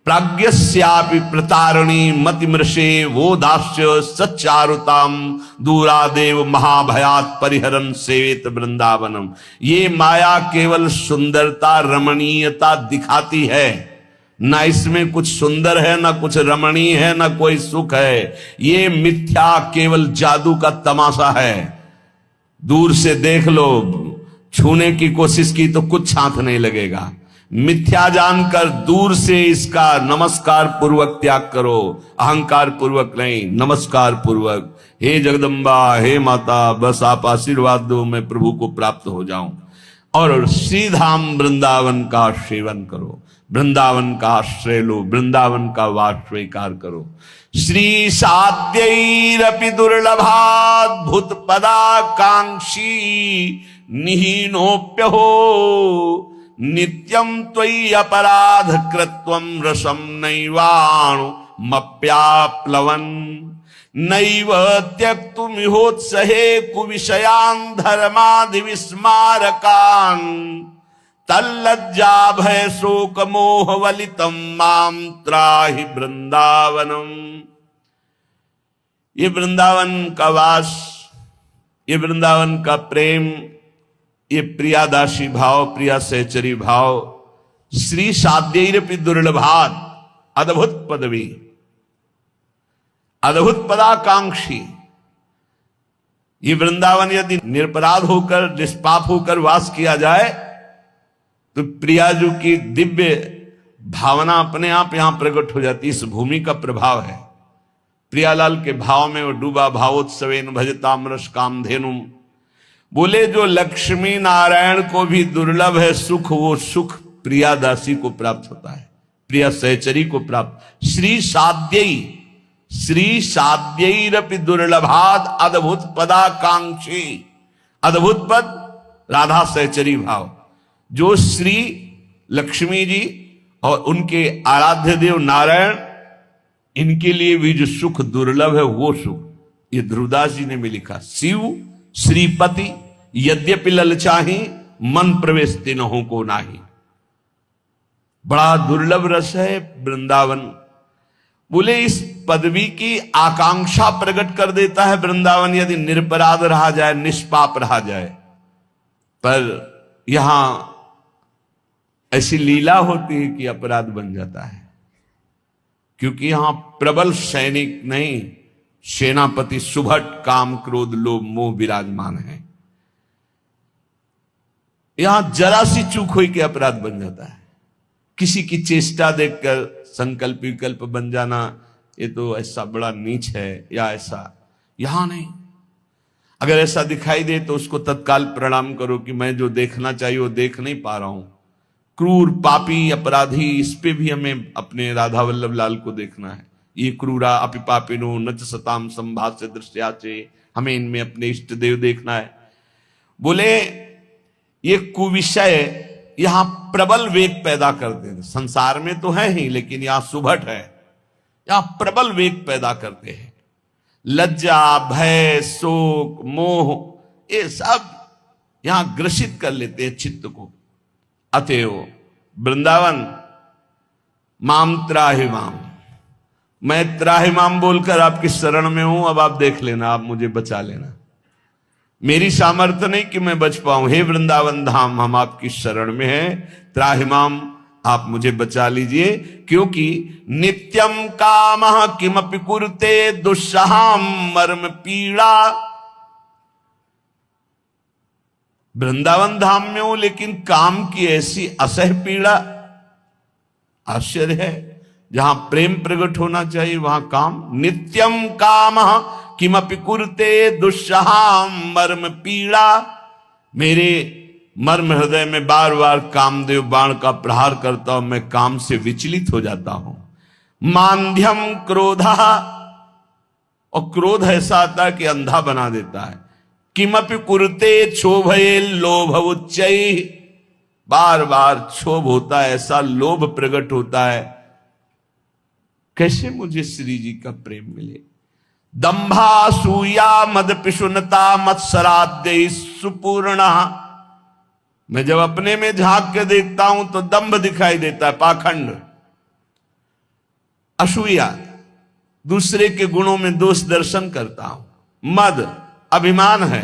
A: प्राज्ञस्यापि प्रतारणी मतिमृषे वो दास्य सच्चारुताम दूरादेव महाभयात परिहरन सेवित वृंदावनम। ये माया केवल सुंदरता रमणीयता दिखाती है, ना इसमें कुछ सुंदर है, ना कुछ रमणीय है, ना कोई सुख है। ये मिथ्या केवल जादू का तमाशा है। दूर से देख लो, छूने की कोशिश की तो कुछ हाथ नहीं लगेगा। मिथ्या जानकर दूर से इसका नमस्कार पूर्वक त्याग करो, अहंकार पूर्वक नहीं, नमस्कार पूर्वक। हे जगदम्बा, हे माता, बस आप आशीर्वाद दो, मैं प्रभु को प्राप्त हो जाऊं। और श्रीधाम वृंदावन का सेवन करो, वृंदावन का आश्रय लो, वृंदावन का वास स्वीकार करो। श्री साध्यैरपि दुर्लभाद्भुत पदाकांक्षी निहीनोप्य हो नित्यं त्वयि अपराध कृत्वं रसं नैवाणु मप्याप्लवन् नैव त्यक्तुमिहोत्सहे कुविषयान् धर्मादि विस्मारकान् तल्लज्जा भय शोक मोह वलितम माम त्राहि वृंदावनम। ये वृंदावन का वास, ये वृंदावन का प्रेम, ये प्रियादासी भाव, प्रिया सहचरी भाव, श्री साध्यैरपि दुर्लभात्, अद्भुत पदवी, अद्भुत पदाकांक्षी। ये वृंदावन यदि निरपराध होकर, निष्पाप होकर वास किया जाए तो प्रियाजू की दिव्य भावना अपने आप यहां प्रकट हो जाती। इस भूमि का प्रभाव है। प्रियालाल के भाव में वो डूबा, भावोत्सवेन भजतामरस कामधेनुम। बोले जो लक्ष्मी नारायण को भी दुर्लभ है सुख, वो सुख प्रियादासी को प्राप्त होता है, प्रिया सहचरी को प्राप्त। श्री साध्यैरपि दुर्लभाद अद्भुत पदाकांक्षी। अद्भुत पद राधा सहचरी भाव, जो श्री लक्ष्मी जी और उनके आराध्य देव नारायण, इनके लिए भी जो सुख दुर्लभ है वो सुख, ये ध्रुवदास जी ने भी लिखा। शिव श्रीपति यद्यपि ललचाही मन प्रवेश तिन्हों को नाही। बड़ा दुर्लभ रस है वृंदावन। बोले इस पदवी की आकांक्षा प्रकट कर देता है वृंदावन, यदि निरपराध रहा जाए, निष्पाप रहा जाए। पर यहां ऐसी लीला होती है कि अपराध बन जाता है। क्योंकि यहां प्रबल सैनिक नहीं, सेनापति सुभट काम क्रोध लोभ मोह विराजमान है। यहां जरा सी चूक हुई के अपराध बन जाता है। किसी की चेष्टा देखकर संकल्प विकल्प बन जाना, ये तो ऐसा बड़ा नीच है, या ऐसा। यहां नहीं, अगर ऐसा दिखाई दे तो उसको तत्काल प्रणाम करो कि मैं जो देखना चाहिए वो देख नहीं पा रहा हूं। क्रूर पापी अपराधी, इस पे भी हमें अपने राधा वल्लभ लाल को देखना है। ये क्रूरा अपि पापिनो नच सताम संभाष्य दृश्याचे, हमें इनमें अपने इष्ट देव देखना है। बोले ये कुविषय यहां प्रबल वेग पैदा करते हैं। संसार में तो है ही, लेकिन यहां सुभट है, यहां प्रबल वेग पैदा करते हैं। लज्जा भय शोक मोह ये सब यहां ग्रसित कर लेते हैं चित्त को। अतएव वृंदावन माम त्राहिमाम, मैं त्राहिमाम बोलकर आपकी शरण में हूं। अब आप देख लेना, आप मुझे बचा लेना। मेरी सामर्थ्य नहीं कि मैं बच पाऊं। हे वृंदावन धाम, हम आपकी शरण में हैं। त्राहिमाम, आप मुझे बचा लीजिए, क्योंकि नित्यम कामः किमपि कुरुते दुस्सहाम मर्म पीड़ा। वृंदावन धाम में हूं, लेकिन काम की ऐसी असह पीड़ा। आश्चर्य है, जहां प्रेम प्रकट होना चाहिए वहां काम। नित्यम कामः किमपि कुरुते दुस्सहाम मर्म पीड़ा। मेरे मर्म हृदय में बार बार कामदेव बाण का प्रहार करता हूं, मैं काम से विचलित हो जाता हूं। मांध्यम क्रोधा, और क्रोध ऐसा आता है कि अंधा बना देता है। किमपि कुरुते क्षोभये लोभ उच्चै, बार बार क्षोभ होता है, ऐसा लोभ प्रकट होता है। कैसे मुझे श्री जी का प्रेम मिले। दंभा सूया मद पिशुनता मत्सराद्य सुपूर्ण। मैं जब अपने में झांक के देखता हूं तो दंभ दिखाई देता है, पाखंड। असूया, दूसरे के गुणों में दोष दर्शन करता हूं। मद, अभिमान है।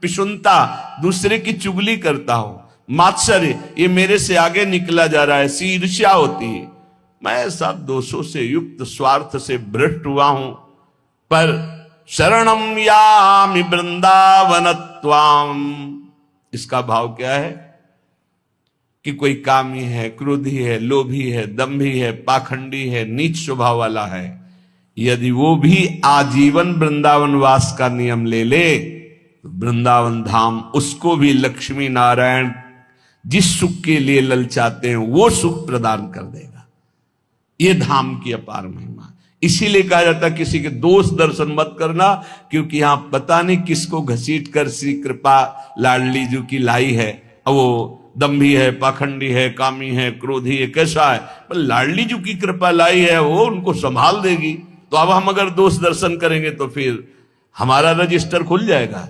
A: पिशुनता, दूसरे की चुगली करता हूं। मात्सर्य, ये मेरे से आगे निकला जा रहा है, ईर्ष्या होती है। मैं सब दोषों से युक्त स्वार्थ से भ्रष्ट हुआ हूं। पर शरणम यामि वृंदावनत्वाम, इसका भाव क्या है कि कोई कामी है, क्रोधी है, लोभी है, दंभी है, पाखंडी है, नीच स्वभाव वाला है, यदि वो भी आजीवन वृंदावन वास का नियम ले ले तो वृंदावन धाम उसको भी लक्ष्मी नारायण जिस सुख के लिए ललचाते हैं वो सुख प्रदान कर देगा। ये धाम की अपार महिमा। इसीलिए कहा जाता है किसी के दोष दर्शन मत करना, क्योंकि यहां पता नहीं किसको घसीट कर श्री कृपा लाडली जी की लाई है। अब वो दंभी है, पाखंडी है, कामी है, क्रोधी है, कैसा है, पर लाडली जी की कृपा लाई है, वो उनको संभाल देगी। तो अब हम अगर दोष दर्शन करेंगे तो फिर हमारा रजिस्टर खुल जाएगा।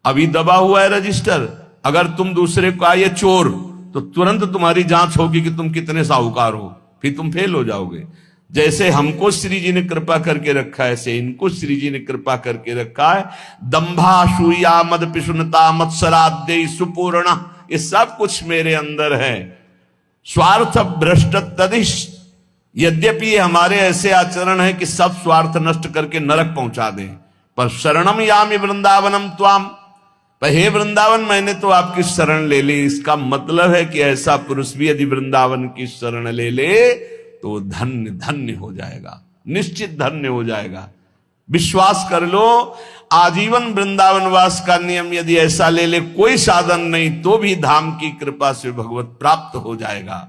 A: अभी दबा हुआ है रजिस्टर। अगर तुम दूसरे को आए चोर तो तुरंत तुम्हारी जांच होगी कि तुम कितने साहूकार हो, फिर तुम फेल हो जाओगे। जैसे हमको श्री जी ने कृपा करके रखा है, ऐसे इनको श्री जी ने कृपा करके रखा है। दंभा सूया मद पिशुनता मत्सराद्य सुपूर्ण, ये सब कुछ मेरे अंदर है। स्वार्थ भ्रष्ट तदिश, यद्यपि हमारे ऐसे आचरण है कि सब स्वार्थ नष्ट करके नरक पहुंचा दें, पर शरणम यामि वृंदावनम त्वाम, पर हे वृंदावन मैंने तो आपकी शरण ले ली। इसका मतलब है कि ऐसा पुरुष भी यदि वृंदावन की शरण ले ले तो धन्य धन्य हो जाएगा, निश्चित धन्य हो जाएगा। विश्वास कर लो, आजीवन वृंदावन वास का नियम यदि ऐसा ले ले, कोई साधन नहीं तो भी धाम की कृपा से भगवत प्राप्त हो जाएगा।